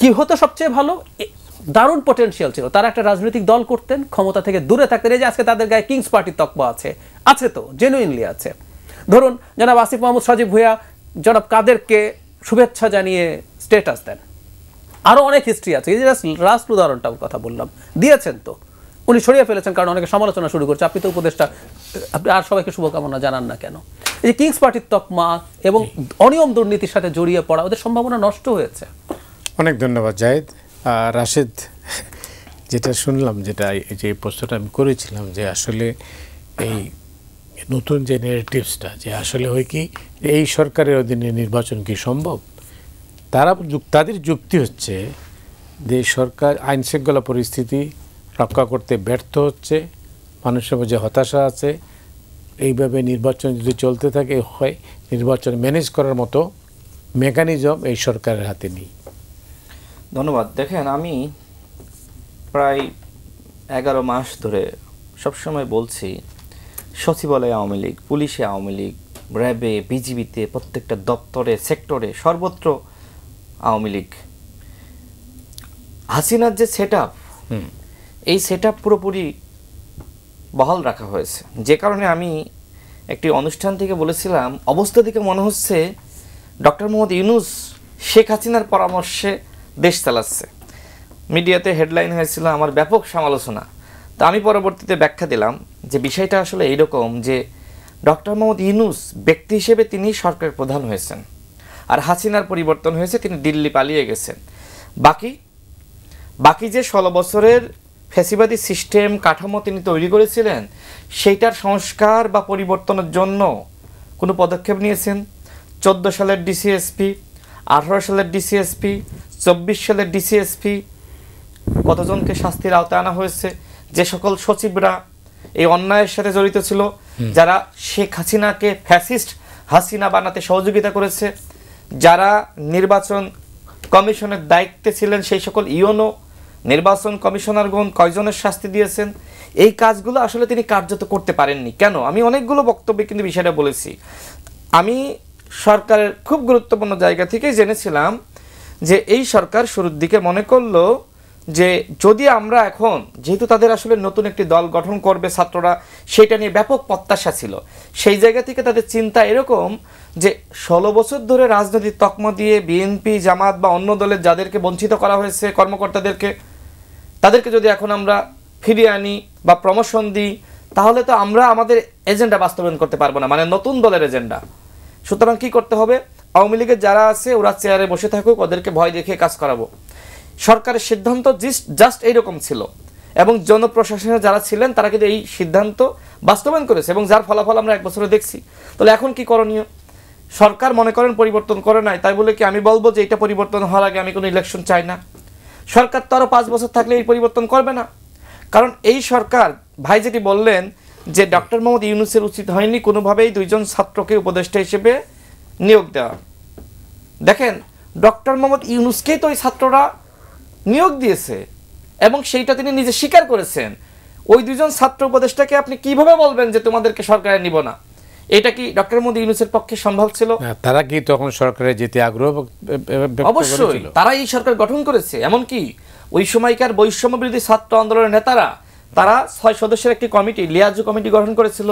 Speaker 2: কি হতো সবচেয়ে ভালো, দারুণ পটেনশিয়াল ছিল, তারা একটা রাজনৈতিক দল করতেন, ক্ষমতা থেকে দূরে থাকতেন। এই যে আজকে তাদের গায়ে কিংস পার্টির তকমা আছে, আছে তো, জেনুইনলি আছে। ধরুন জনাব আসিফ মাহমুদ সজীব ভুঁইয়া জনাব কাদেরকে শুভেচ্ছা জানিয়ে স্ট্যাটাস দেন, আরও অনেক হিস্ট্রি আছে। এই যে লাস্ট উদাহরণটার কথা বললাম, দিয়েছেন তো, উনি সরিয়ে ফেলেছেন কারণ অনেকে সমালোচনা শুরু করছে, আপনি তো উপদেষ্টা, আপনি আর সবাইকে শুভকামনা জানান না কেন? এই যে কিংস পার্টির তকমা এবং অনিয়ম দুর্নীতির সাথে জড়িয়ে পড়া, ওদের সম্ভাবনা নষ্ট হয়েছে।
Speaker 1: অনেক ধন্যবাদ জাহিদ। রাশেদ, যেটা শুনলাম, যেটা এই যে প্রশ্নটা আমি করেছিলাম, যে আসলে এই নতুন যে নেগেটিভসটা, যে আসলে হয় কি এই সরকারের অধীনে নির্বাচন কি সম্ভব, তাদের যুক্তি হচ্ছে যে সরকার আইন শৃঙ্খলা পরিস্থিতি রক্ষা করতে ব্যর্থ হচ্ছে, মানুষের মধ্যে হতাশা আছে, এইভাবে নির্বাচন যদি চলতে থাকে হয় নির্বাচন ম্যানেজ করার মতো মেকানিজম এই সরকারের হাতে নেই।
Speaker 3: ধন্যবাদ। দেখেন, আমি প্রায় 11 মাস ধরে সবসময় বলছি, সচিবালয়ে আওয়ামী লীগ, পুলিশে আওয়ামী লীগ, র্যাবে, বিজিবিতে, প্রত্যেকটা দপ্তরে, সেক্টরে, সর্বত্র আওয়ামী লীগ। হাসিনার যে সেট আপ, এই সেট আপ পুরোপুরি বহাল রাখা হয়েছে, যে কারণে আমি একটি অনুষ্ঠান থেকে বলেছিলাম, অবস্থা থেকে মনে হচ্ছে ডক্টর মোহাম্মদ ইউনূস শেখ হাসিনার পরামর্শে দেশ চালাচ্ছে। মিডিয়াতে হেডলাইন হয়েছিল, আমার ব্যাপক সমালোচনা। তা আমি পরবর্তীতে ব্যাখ্যা দিলাম যে বিষয়টা আসলে এইরকম, যে ডক্টর মোহাম্মদ ইউনূস ব্যক্তি হিসেবে তিনি সরকারের প্রধান হয়েছেন, আর হাসিনার পরিবর্তন হয়েছে, তিনি দিল্লি পালিয়ে গেছেন। বাকি যে 16 বছরের ফ্যাসিবাদী সিস্টেম কাঠামো তিনি তৈরি করেছিলেন, সেইটার সংস্কার বা পরিবর্তনের জন্য কোনো পদক্ষেপ নিয়েছেন? 14 সালের ডিসিএসপি, 18 সালের ডিসিএসপি, 24 সালের ডিসিএসপি, কতজনকে শাস্তির আওতায় আনা হয়েছে? যে সকল সচিবরা এই অন্যায়ের সাথে জড়িত ছিল, যারা শেখ হাসিনাকে ফ্যাসিস্ট হাসিনা বানাতে সহযোগিতা করেছে, যারা নির্বাচন কমিশনের দায়িত্বে ছিলেন, সেই সকল ইউনো নির্বাচন কমিশনারগণ কয়জনের শাস্তি দিয়েছেন? এই কাজগুলো আসলে তিনি কার্যত করতে পারেননি। কেন? আমি অনেকগুলো বক্তব্যে কিন্তু বিষয়টা বলেছি। আমি সরকারের খুব গুরুত্বপূর্ণ জায়গা থেকেই জেনেছিলাম যে এই সরকার শুরুর দিকে মনে করলো যে যদি আমরা এখন, যেহেতু তাদের আসলে নতুন একটি দল গঠন করবে ছাত্ররা, সেটা নিয়ে ব্যাপক প্রত্যাশা ছিল, সেই জায়গা থেকে তাদের চিন্তা এরকম যে 16 বছর ধরে রাজনৈতিক তকমা দিয়ে বিএনপি, জামাত বা অন্য দলের যাদেরকে বঞ্চিত করা হয়েছে কর্মকর্তাদেরকে, তাদেরকে যদি এখন আমরা ফিরিয়ে আনি বা প্রমোশন দিই, তাহলে তো আমরা আমাদের এজেন্ডা বাস্তবায়ন করতে পারবো না, মানে নতুন দলের এজেন্ডা। সুতরাং কি করতে হবে? আওয়ামী লীগের যারা আছে ওরা চেয়ারে বসে থাকুক, ওদেরকে ভয় দেখিয়ে কাজ করাবো। সরকারের সিদ্ধান্ত জাস্ট এইরকম ছিল, এবং জনপ্রশাসনে যারা ছিলেন তারা কিন্তু এই সিদ্ধান্ত বাস্তবায়ন করেছে, এবং যার ফলাফল আমরা 1 বছরে দেখছি। তাহলে এখন কি করণীয়? সরকার মনে করেন পরিবর্তন করে নাই, তাই বলে কি আমি বলবো যে এটা পরিবর্তন হওয়ার আগে আমি কোনো ইলেকশন চাই না? সরকার তো আরও 5 বছর থাকলে এই পরিবর্তন করবে না। কারণ এই সরকার, ভাই যেটি বললেন যে ডক্টর মোহাম্মদ ইউনূসের উচিত হয়নি কোনোভাবেই 2 জন ছাত্রকে উপদেষ্টা হিসেবে নিয়োগ দেওয়া। দেখেন, ডক্টর মোহাম্মদ ইউনূসকেই তো ওই ছাত্ররা নিয়োগ দিয়েছে, এবং সেইটা তিনি নিজে স্বীকার করেছেন। ওই 2 জন ছাত্র উপদেষ্টাকে আপনি কিভাবে বলবেন যে তোমাদেরকে সরকারে নিব না? এটা কি ডক্টর মোহাম্মদ ইউনূসের পক্ষে সম্ভব ছিল?
Speaker 1: তারা কি তখন সরকারে যেতে আগ্রহ?
Speaker 3: অবশ্যই, তারা এই সরকার গঠন করেছে। এমনকি ওই সময়কার বৈষম্য বিরোধী ছাত্র আন্দোলনের নেতারা, তারা 6 সদস্যের একটি কমিটি, লিয়াজু কমিটি গঠন করেছিল।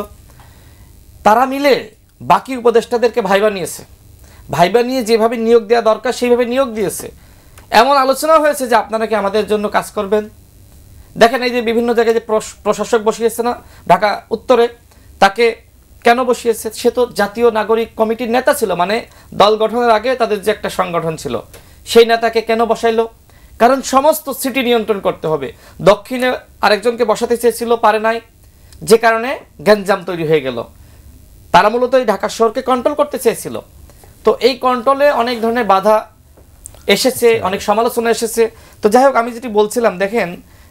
Speaker 3: তারা মিলে বাকি উপদেষ্টাদেরকে ভাইবা নিয়েছে, ভাইবা নিয়ে যেভাবে নিয়োগ দেওয়া দরকার সেইভাবে নিয়োগ দিয়েছে। এমন আলোচনা হয়েছে যে আপনারা কি আমাদের জন্য কাজ করবেন? দেখেন, এই যে বিভিন্ন জায়গায় যে প্রশাসক বসিয়েছে না ঢাকা উত্তরে, তাকে কেন বসিয়েছে? সে তো জাতীয় নাগরিক কমিটির নেতা ছিল, মানে দল গঠনের আগে তাদের যে একটা সংগঠন ছিল, সেই নেতাকে কেন বসাইলো? কারণ সমস্ত সিটি নিয়ন্ত্রণ করতে হবে। দক্ষিণে আরেকজনকে বসাতে চেয়েছিল, পারে নাই, যে কারণে গ্যাঞ্জাম তৈরি হয়ে গেল। তারা মূলত এই ঢাকা শহরকে কন্ট্রোল করতে চেয়েছিল। তো এই কন্ট্রোলে অনেক ধরনের বাধা এসেছে, অনেক সমালোচনা এসেছে। তো যাই হোক, আমি যেটি বলছিলাম, দেখেন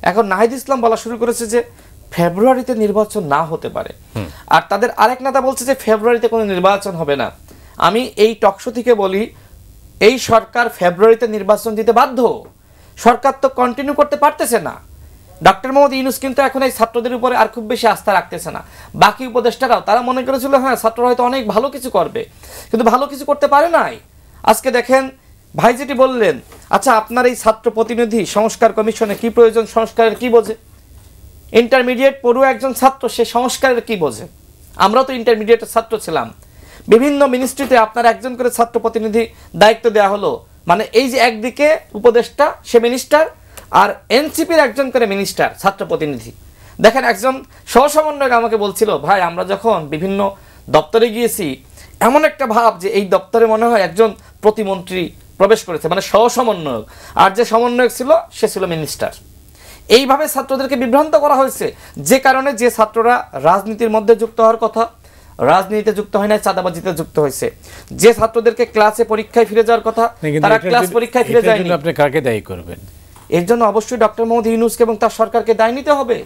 Speaker 3: এখন নাহিদ ইসলাম বলা শুরু করেছে যে ফেব্রুয়ারিতে নির্বাচন না হতে পারে, আর তাদের আরেক নেতা বলছে যে ফেব্রুয়ারিতে কোনো নির্বাচন হবে না। আমি এই টকশো থেকে বলি, এই সরকার ফেব্রুয়ারিতে নির্বাচন দিতে বাধ্য। সরকার তো কন্টিনিউ করতে পারতেছে না। ডক্টর মোহাম্মদ ইউনূস কিন্তু এখন এই ছাত্রদের উপরে আর খুব বেশি আস্থা রাখতেছে না। বাকি উপদেষ্টারাও তারা মনে করেছিল হ্যাঁ ছাত্ররা হয়তো অনেক ভালো কিছু করবে, কিন্তু ভালো কিছু করতে পারে নাই। আজকে দেখেন ভাই যেটি বললেন, আচ্ছা আপনার এই ছাত্র প্রতিনিধি সংস্কার কমিশনে কি প্রয়োজন, সংস্কারের কি বোঝে? ইন্টারমিডিয়েট পড়ুয়া একজন ছাত্র, সে সংস্কারের কি বোঝে? আমরাও তো ইন্টারমিডিয়েটের ছাত্র ছিলাম। বিভিন্ন মিনিস্ট্রিতে আপনার একজন করে ছাত্র প্রতিনিধি দায়িত্ব দেওয়া হলো, মানে এই যে একদিকে উপদেষ্টা সে মিনিস্টার, আর এনসিপির একজন করে মিনিস্টার ছাত্র প্রতিনিধি। দেখেন একজন সহসমন্বয়ক আমাকে বলছিল, ভাই আমরা যখন বিভিন্ন দপ্তরে গিয়েছি এমন একটা ভাব যে এই দপ্তরে মনে হয় একজন প্রতিমন্ত্রী প্রবেশ করেছে, মানে সহসমন্বয়ক, আর যে সমন্বয়ক ছিল সে ছিল মিনিস্টার। এইভাবে ছাত্রদেরকে বিভ্রান্ত করা হয়েছে, যে কারণে যে ছাত্ররা রাজনীতির মধ্যে যুক্ত হওয়ার কথা রাজনীতিতে যুক্ত হয় না, চাঁদাবাজিতে যুক্ত হয়েছে। যে ছাত্রদেরকে ক্লাসে পরীক্ষায় ফিরে যাওয়ার কথা তারা ক্লাস পরীক্ষায় ফিরে যায়নি।
Speaker 1: আপনি কাকে দায়ী করবেন?
Speaker 3: এর জন্য অবশ্যই ডক্টর মোহাম্মদ ইউনূসকে এবং তার সরকারকে দায় নিতে হবে।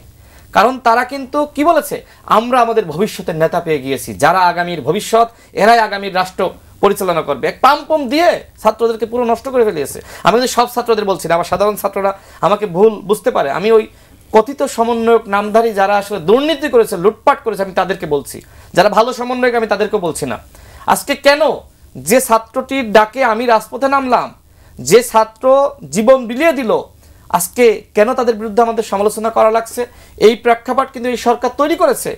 Speaker 3: কারণ তারা কিন্তু কি বলেছে, আমরা আমাদের ভবিষ্যতের নেতা পেয়ে গিয়েছি, যারা আগামীর ভবিষ্যৎ, এরাই আগামীর রাষ্ট্র পরিচালনা করবে। এক পাম্পম দিয়ে ছাত্রদেরকে পুরো নষ্ট করে ফেলিয়েছে। আমি কিন্তু সব ছাত্রদের বলছি না, আমার সাধারণ ছাত্ররা আমাকে ভুল বুঝতে পারে। আমি ওই কথিত সমন্বয়ক নামধারী যারা আসলে দুর্নীতি করেছে, লুটপাট করেছে, আমি তাদেরকে বলছি। যারা ভালো সমন্বয়ক আমি তাদেরকে বলছি না। আজকে কেন যে ছাত্রটির ডাকে আমি রাজপথে নামলাম, যে ছাত্র জীবন বিলিয়ে দিল, আজকে কেন তাদের বিরুদ্ধে আমাদের সমালোচনা করা লাগছে? এই প্রেক্ষাপট কিন্তু এই সরকার তৈরি করেছে।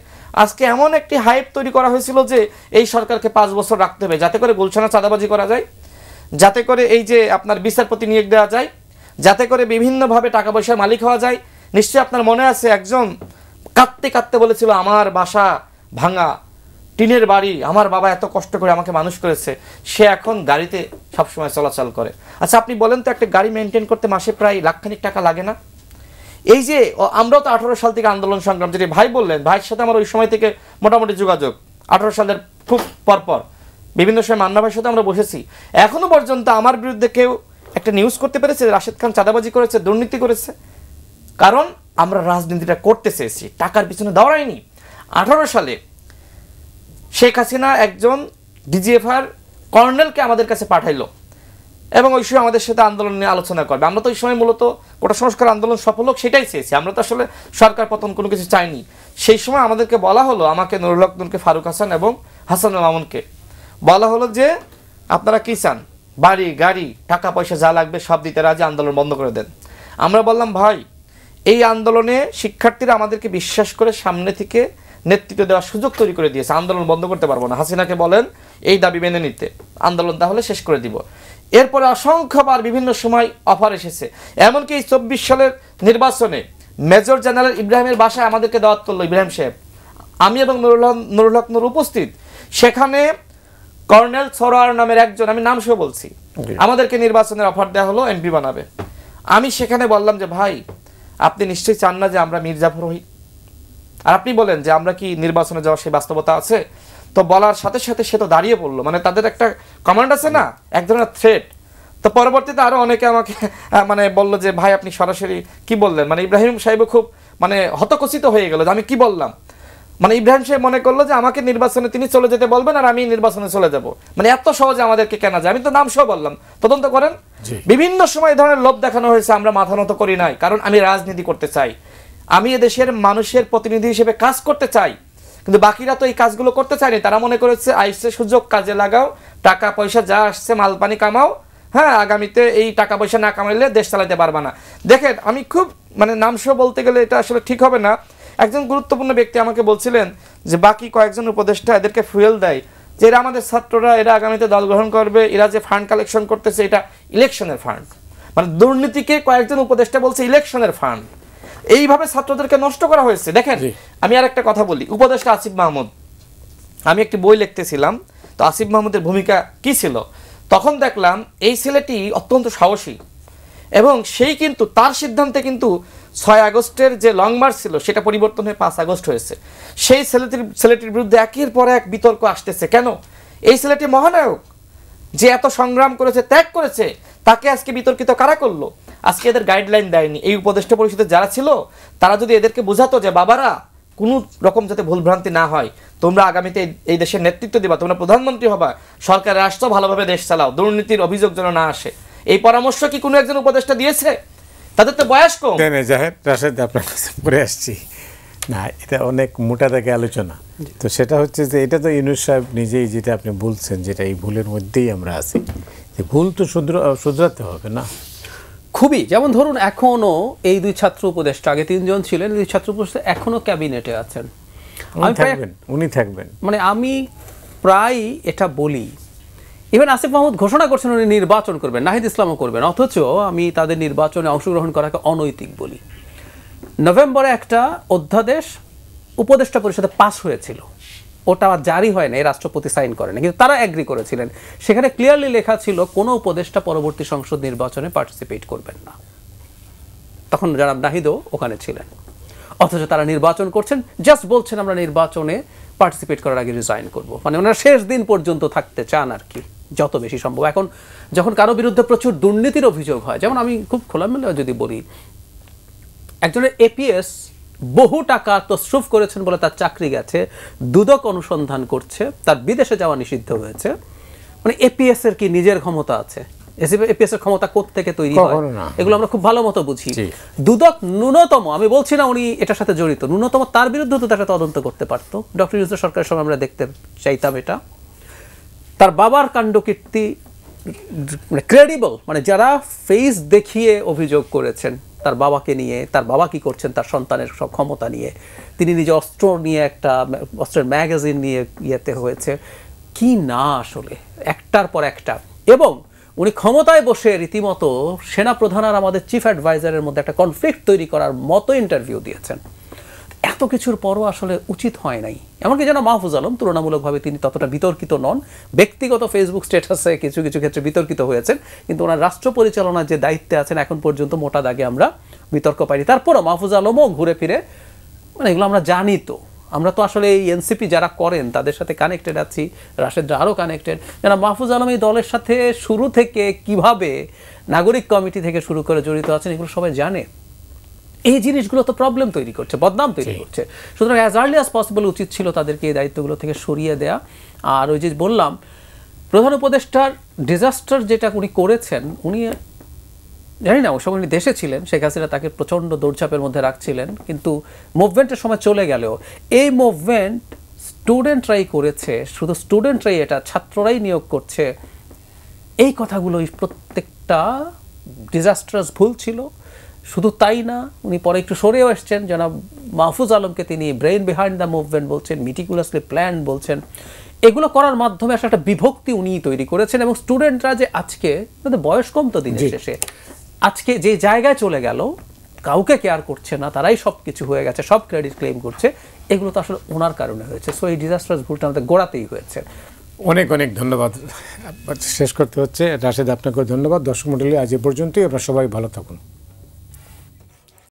Speaker 3: আজকে এমন একটি হাইপ তৈরি করা হয়েছিল যে এই সরকারকে 5 বছর রাখতে হবে, যাতে করে গুলশানে চাঁদাবাজি করা যায়, যাতে করে এই যে আপনার বিচারপতি নিয়োগ দেওয়া যায়, যাতে করে বিভিন্নভাবে টাকা পয়সার মালিক হওয়া যায়। নিশ্চয়ই আপনার মনে আছে একজন কাঁদতে কাঁদতে বলেছিল, আমার বাসা ভাঙা, টিনের বাড়ি, আমার বাবা এত কষ্ট করে আমাকে মানুষ করেছে, সে এখন গাড়িতে সবসময় চলাচল করে। আচ্ছা আপনি বলেন তো, একটা গাড়ি মেনটেন করতে মাসে প্রায় লাখখানিক টাকা লাগে না? এই যে আমরাও তো 18 সাল থেকে আন্দোলন সংগ্রাম, যেটি ভাই বললেন, ভাইয়ের সাথে আমার ওই সময় থেকে মোটামুটি যোগাযোগ, 18 সালের খুব পরপর বিভিন্ন সময় মান্না ভাইয়ের সাথে আমরা বসেছি। এখনো পর্যন্ত আমার বিরুদ্ধে কেউ একটা নিউজ করতে পেরেছে রাশেদ খান চাঁদাবাজি করেছে, দুর্নীতি করেছে? কারণ আমরা রাজনীতিটা করতে চেয়েছি, টাকার পিছনে দৌড়াইনি। 18 সালে শেখ হাসিনা একজন ডিজিএফআর কর্নেলকে আমাদের কাছে পাঠাইলো এবং ওই সময় আমাদের সাথে আন্দোলন নিয়ে আলোচনা করবে। আমরা তো ওই সময় মূলত কোটা সংস্কার আন্দোলন সফল হোক সেটাই চেয়েছি, আমরা তো আসলে সরকার পতন কোনো কিছু চাইনি। সেই সময় আমাদেরকে বলা হলো, আমাকে, নুরুল হক নূরকে, ফারুক হাসান এবং হাসানুল মামুনকে বলা হলো যে আপনারা কি চান, বাড়ি গাড়ি টাকা পয়সা যা লাগবে সব দিতে রাজি, আন্দোলন বন্ধ করে দেন। আমরা বললাম ভাই এই আন্দোলনে শিক্ষার্থীরা আমাদেরকে বিশ্বাস করে সামনে থেকে নেতৃত্ব দেওয়ার সুযোগ তৈরি করে দিয়েছে, আন্দোলন বন্ধ করতে পারবো না। হাসিনাকে বলেন এই দাবি মেনে নিতে, আন্দোলন তাহলে শেষ করে দিব। এরপরে অসংখ্যবার বিভিন্ন সময় অফার এসেছে, এমনকি এই 24 সালের নির্বাচনে মেজর জেনারেল ইব্রাহিমের বাসায় আমাদেরকে দাওয়াত করলো ইব্রাহিম সাহেব, আমি এবং নুরুল হক নূর উপস্থিত। সেখানে কর্নেল সরোয়ার নামের একজন, আমি নাম সহ বলছি, আমাদেরকে নির্বাচনের অফার দেওয়া হলো, এমপি বানাবে। আমি সেখানে বললাম যে ভাই আপনি নিশ্চয়ই চান না যে আমরা মীর জাফর হই, আর আপনি বলেন যে আমরা কি নির্বাচনে যাওয়ার সেই বাস্তবতা আছে? তো বলার সাথে সাথে সে তো দাঁড়িয়ে পড়লো, মানে তাদের একটা কমান্ড আছে না, এক ধরনের থ্রেট। তো পরবর্তীতে আরো অনেকে আমাকে মানে বললো যে ভাই আপনি সরাসরি কি বললেন, মানে ইব্রাহিম সাহেব খুব মানে হতকচিত হয়ে গেল যে আমি কি বললাম। মানে ইব্রাহিম সাহেব মনে করলো যে আমাকে নির্বাচনে তিনি চলে যেতে বলবেন আর আমি নির্বাচনে চলে যাব, মানে এত সহজে আমাদেরকে কেনা যায়। আমি তো নাম সহ বললাম, তদন্ত করেন। বিভিন্ন সময় এই ধরনের লোভ দেখানো হয়েছে, আমরা মাথা নত করি নাই, কারণ আমি রাজনীতি করতে চাই, আমি এদেশের মানুষের প্রতিনিধি হিসেবে কাজ করতে চাই। কিন্তু বাকিরা তো এই কাজগুলো করতে চায়নি, তারা মনে করেছে আইসে সুযোগ কাজে লাগাও, টাকা পয়সা যা আসছে মাল পানি কামাও, হ্যাঁ আগামীতে এই টাকা পয়সা না কামাইলে দেশ চালাতে পারবা না। দেখেন আমি খুব মানে নামসহ বলতে গেলে এটা আসলে ঠিক হবে না। একজন গুরুত্বপূর্ণ ব্যক্তি আমাকে বলছিলেন যে বাকি কয়েকজন উপদেষ্টা এদেরকে ফুয়েল দেয় যে এরা আমাদের ছাত্ররা, এরা আগামীতে দল গ্রহণ করবে, এরা যে ফান্ড কালেকশন করতেছে এটা ইলেকশনের ফান্ড, মানে দুর্নীতিকে কয়েকজন উপদেষ্টা বলছে ইলেকশনের ফান্ড। এইভাবে ছাত্রদেরকে নষ্ট করা হয়েছে। দেখেন আমি আর একটা কথা বলি, উপদেষ্টা আসিফ মাহমুদ, আমি একটি বই লিখতেছিলাম, তো আসিফ মাহমুদের ভূমিকা কি ছিল তখন দেখলাম এই ছেলেটি অত্যন্ত সাহসী এবং সেই কিন্তু তার সিদ্ধান্তে কিন্তু 6 আগস্টের যে লং মার্চ ছিল সেটা পরিবর্তন হয়ে 5 আগস্ট হয়েছে। সেই ছেলেটির বিরুদ্ধে একের পর এক বিতর্ক আসতেছে। কেন? এই ছেলেটি মহানায়ক, যে এত সংগ্রাম করেছে, ত্যাগ করেছে, তাকে আজকে বিতর্কিত কারা করলো? আজকে এদের গাইডলাইন দেয়নি। এই উপদেষ্টা পরিষদে যারা ছিল তারা যদি এদেরকে বোঝাতো যে বাবারা কোনো রকম যাতে ভুলভ্রান্তি না হয়, তোমরা আগামীতে এই দেশের নেতৃত্ব দিবা, তোমরা প্রধানমন্ত্রী হবা, সরকারের রাষ্ট্র ভালোভাবে দেশ চালাও, দুর্নীতির অভিযোগ যেন না আসে, এই পরামর্শ কি কোনো একজন উপদেষ্টা দিয়েছে? তাদের তো বয়স কম।
Speaker 1: জাহেদ রাশেদ, আপনার কাছে পড়ে আসছি না, এটা অনেক মোটা থেকে আলোচনা। তো সেটা হচ্ছে যে এটা তো ইউনূস সাহেব নিজেই যেটা আপনি বলছেন, যেটা এই ভুলের মধ্যেই আমরা আছি, যে ভুল তো শুধরাতে হবে না।
Speaker 2: খুবই, যেমন ধরুন এখনো এই দুই ছাত্র উপদেষ্টা, আগে 3 জন ছিলেন, দুই ছাত্র উপদেষ্টা এখনো ক্যাবিনেটে আছেন,
Speaker 1: উনি থাকবেন।
Speaker 2: মানে আমি প্রায় এটা বলি, ইভেন আসিফ মাহমুদ ঘোষণা করছেন উনি নির্বাচন করবেন, নাহিদ ইসলামও করবেন, অথচ আমি তাদের নির্বাচনে অংশগ্রহণ করাকে অনৈতিক বলি। নভেম্বরে একটা অধ্যাদেশ উপদেষ্টা পরিষদে পাস হয়েছিল, ওটা জারি হয় না, রাষ্ট্রপতি সাইন করেন, কিন্তু তারা এগ্রি করেছিলেন। সেখানে ক্লিয়ারলি লেখা ছিল কোনো উপদেষ্টা পরবর্তী সংসদ নির্বাচনে পার্টিসিপেট করবেন না। তখন জনাব নাহিদও ওখানে ছিলেন, অথচ তারা নির্বাচন করছেন, জাস্ট বলছেন আমরা নির্বাচনে পার্টিসিপেট করার আগে রিজাইন করব। মানে ওনারা শেষ দিন পর্যন্ত থাকতে চান আর কি, যত বেশি সম্ভব। এখন যখন কারো বিরুদ্ধে প্রচুর দুর্নীতির অভিযোগ হয়, যেমন আমি খুব খোলামেলা যদি বলি, একজনের এপিএস বহু টাকা তসরুফ করেছেন বলে তার চাকরি গেছে, দুদক অনুসন্ধান করছে, তার বিদেশে যাওয়া নিষিদ্ধ হয়েছে। মানে এপিএস এর কি নিজের ক্ষমতা আছে? এপিএস এর ক্ষমতা কোত্থেকে তৈরি হয় এগুলো আমরা খুব ভালো মতো বুঝি। দুদক ন্যূনতম, আমি বলছি না উনি এটার সাথে জড়িত, ন্যূনতম তার বিরুদ্ধে তো তাকে তদন্ত করতে পারতো। ডক্টর ইউনূস সরকারের সময় আমরা দেখতে চাইতাম এটা। তার বাবার কাণ্ডকীর্তি মানে ক্রেডিবল, মানে যারা ফেস দেখিয়ে অভিযোগ করেছেন তার বাবাকে নিয়ে, তার বাবা কি করছেন তার সন্তানের সব ক্ষমতা নিয়ে, তিনি নিজে অস্ত্র নিয়ে একটা অস্ত্রের ম্যাগাজিন নিয়ে ইয়েতে হয়েছে কি না, আসলে একটার পর একটা। এবং উনি ক্ষমতায় বসে রীতিমতো সেনা প্রধান আর আমাদের চিফ অ্যাডভাইজারের মধ্যে একটা কনফ্লিক্ট তৈরি করার মতো ইন্টারভিউ দিয়েছেন। এত কিছুর পরও আসলে উচিত হয় নাই। এমনকি যেন মাহফুজ আলম তুলনামূলকভাবে তিনি ততটা বিতর্কিত নন, ব্যক্তিগত ফেসবুক স্ট্যাটাসে কিছু কিছু ক্ষেত্রে বিতর্কিত হয়েছেন, কিন্তু ওনার রাষ্ট্র পরিচালনার যে দায়িত্বে আছেন এখন পর্যন্ত মোটা দাগে আমরা বিতর্ক পাইনি। তারপরও মাহফুজ আলমও ঘুরে ফিরে, মানে এগুলো আমরা জানি তো, আমরা তো আসলে এই এনসিপি যারা করেন তাদের সাথে কানেক্টেড আছি, রাশেদরা আরও কানেক্টেড। যেন মাহফুজ আলম এই দলের সাথে শুরু থেকে কিভাবে নাগরিক কমিটি থেকে শুরু করে জড়িত আছেন এগুলো সবাই জানে। এই জিনিসগুলো তো প্রবলেম তৈরি করছে, বদনাম তৈরি করছে। সুতরাং অ্যাজ আর্লি অ্যাজ পসিবল উচিত ছিল তাদেরকে এই দায়িত্বগুলো থেকে সরিয়ে দেয়া। আর ওই যে বললাম প্রধান উপদেষ্টার ডিজাস্টার যেটা উনি করেছেন, উনি জানি না ওই সময় উনি দেশে ছিলেন, শেখ হাসিনা তাকে প্রচণ্ড দৌড়চাপের মধ্যে রাখছিলেন, কিন্তু মুভমেন্টের সময় চলে গেলেও এই মুভমেন্ট স্টুডেন্টরাই করেছে, শুধু স্টুডেন্টরাই, এটা ছাত্ররাই নিয়োগ করছে, এই কথাগুলো প্রত্যেকটা ডিজাস্টারাস ভুল ছিল। শুধু তাই না, উনি পরে একটু সরেও এসছেন, জনাব মাহফুজ আলমকে তিনি ব্রেইন বিহাইন্ড দ্য মুভমেন্ট বলছেন, মিটিকুলাসলি প্ল্যান বলছেন। এগুলো করার মাধ্যমে আসলে একটা বিভক্তি উনি তৈরি করেছেন। এবং স্টুডেন্টরা যে আজকে, তাদের বয়স কম তো দিনের শেষে, আজকে যে জায়গায় চলে গেল, কাউকে কেয়ার করছে না, তারাই সব কিছু হয়ে গেছে, সব ক্রেডিট ক্লেম করছে, এগুলো তো আসলে ওনার কারণে হয়েছে। সো এই ডিজাস্টারাস ভুলটা আমাদের গোড়াতেই হয়েছে।
Speaker 1: অনেক অনেক ধন্যবাদ। শেষ করতে হচ্ছে। রাশেদ, আপনাকে ধন্যবাদ। দর্শক মণ্ডলী, আজ এ পর্যন্তই। আপনারা সবাই ভালো থাকুন।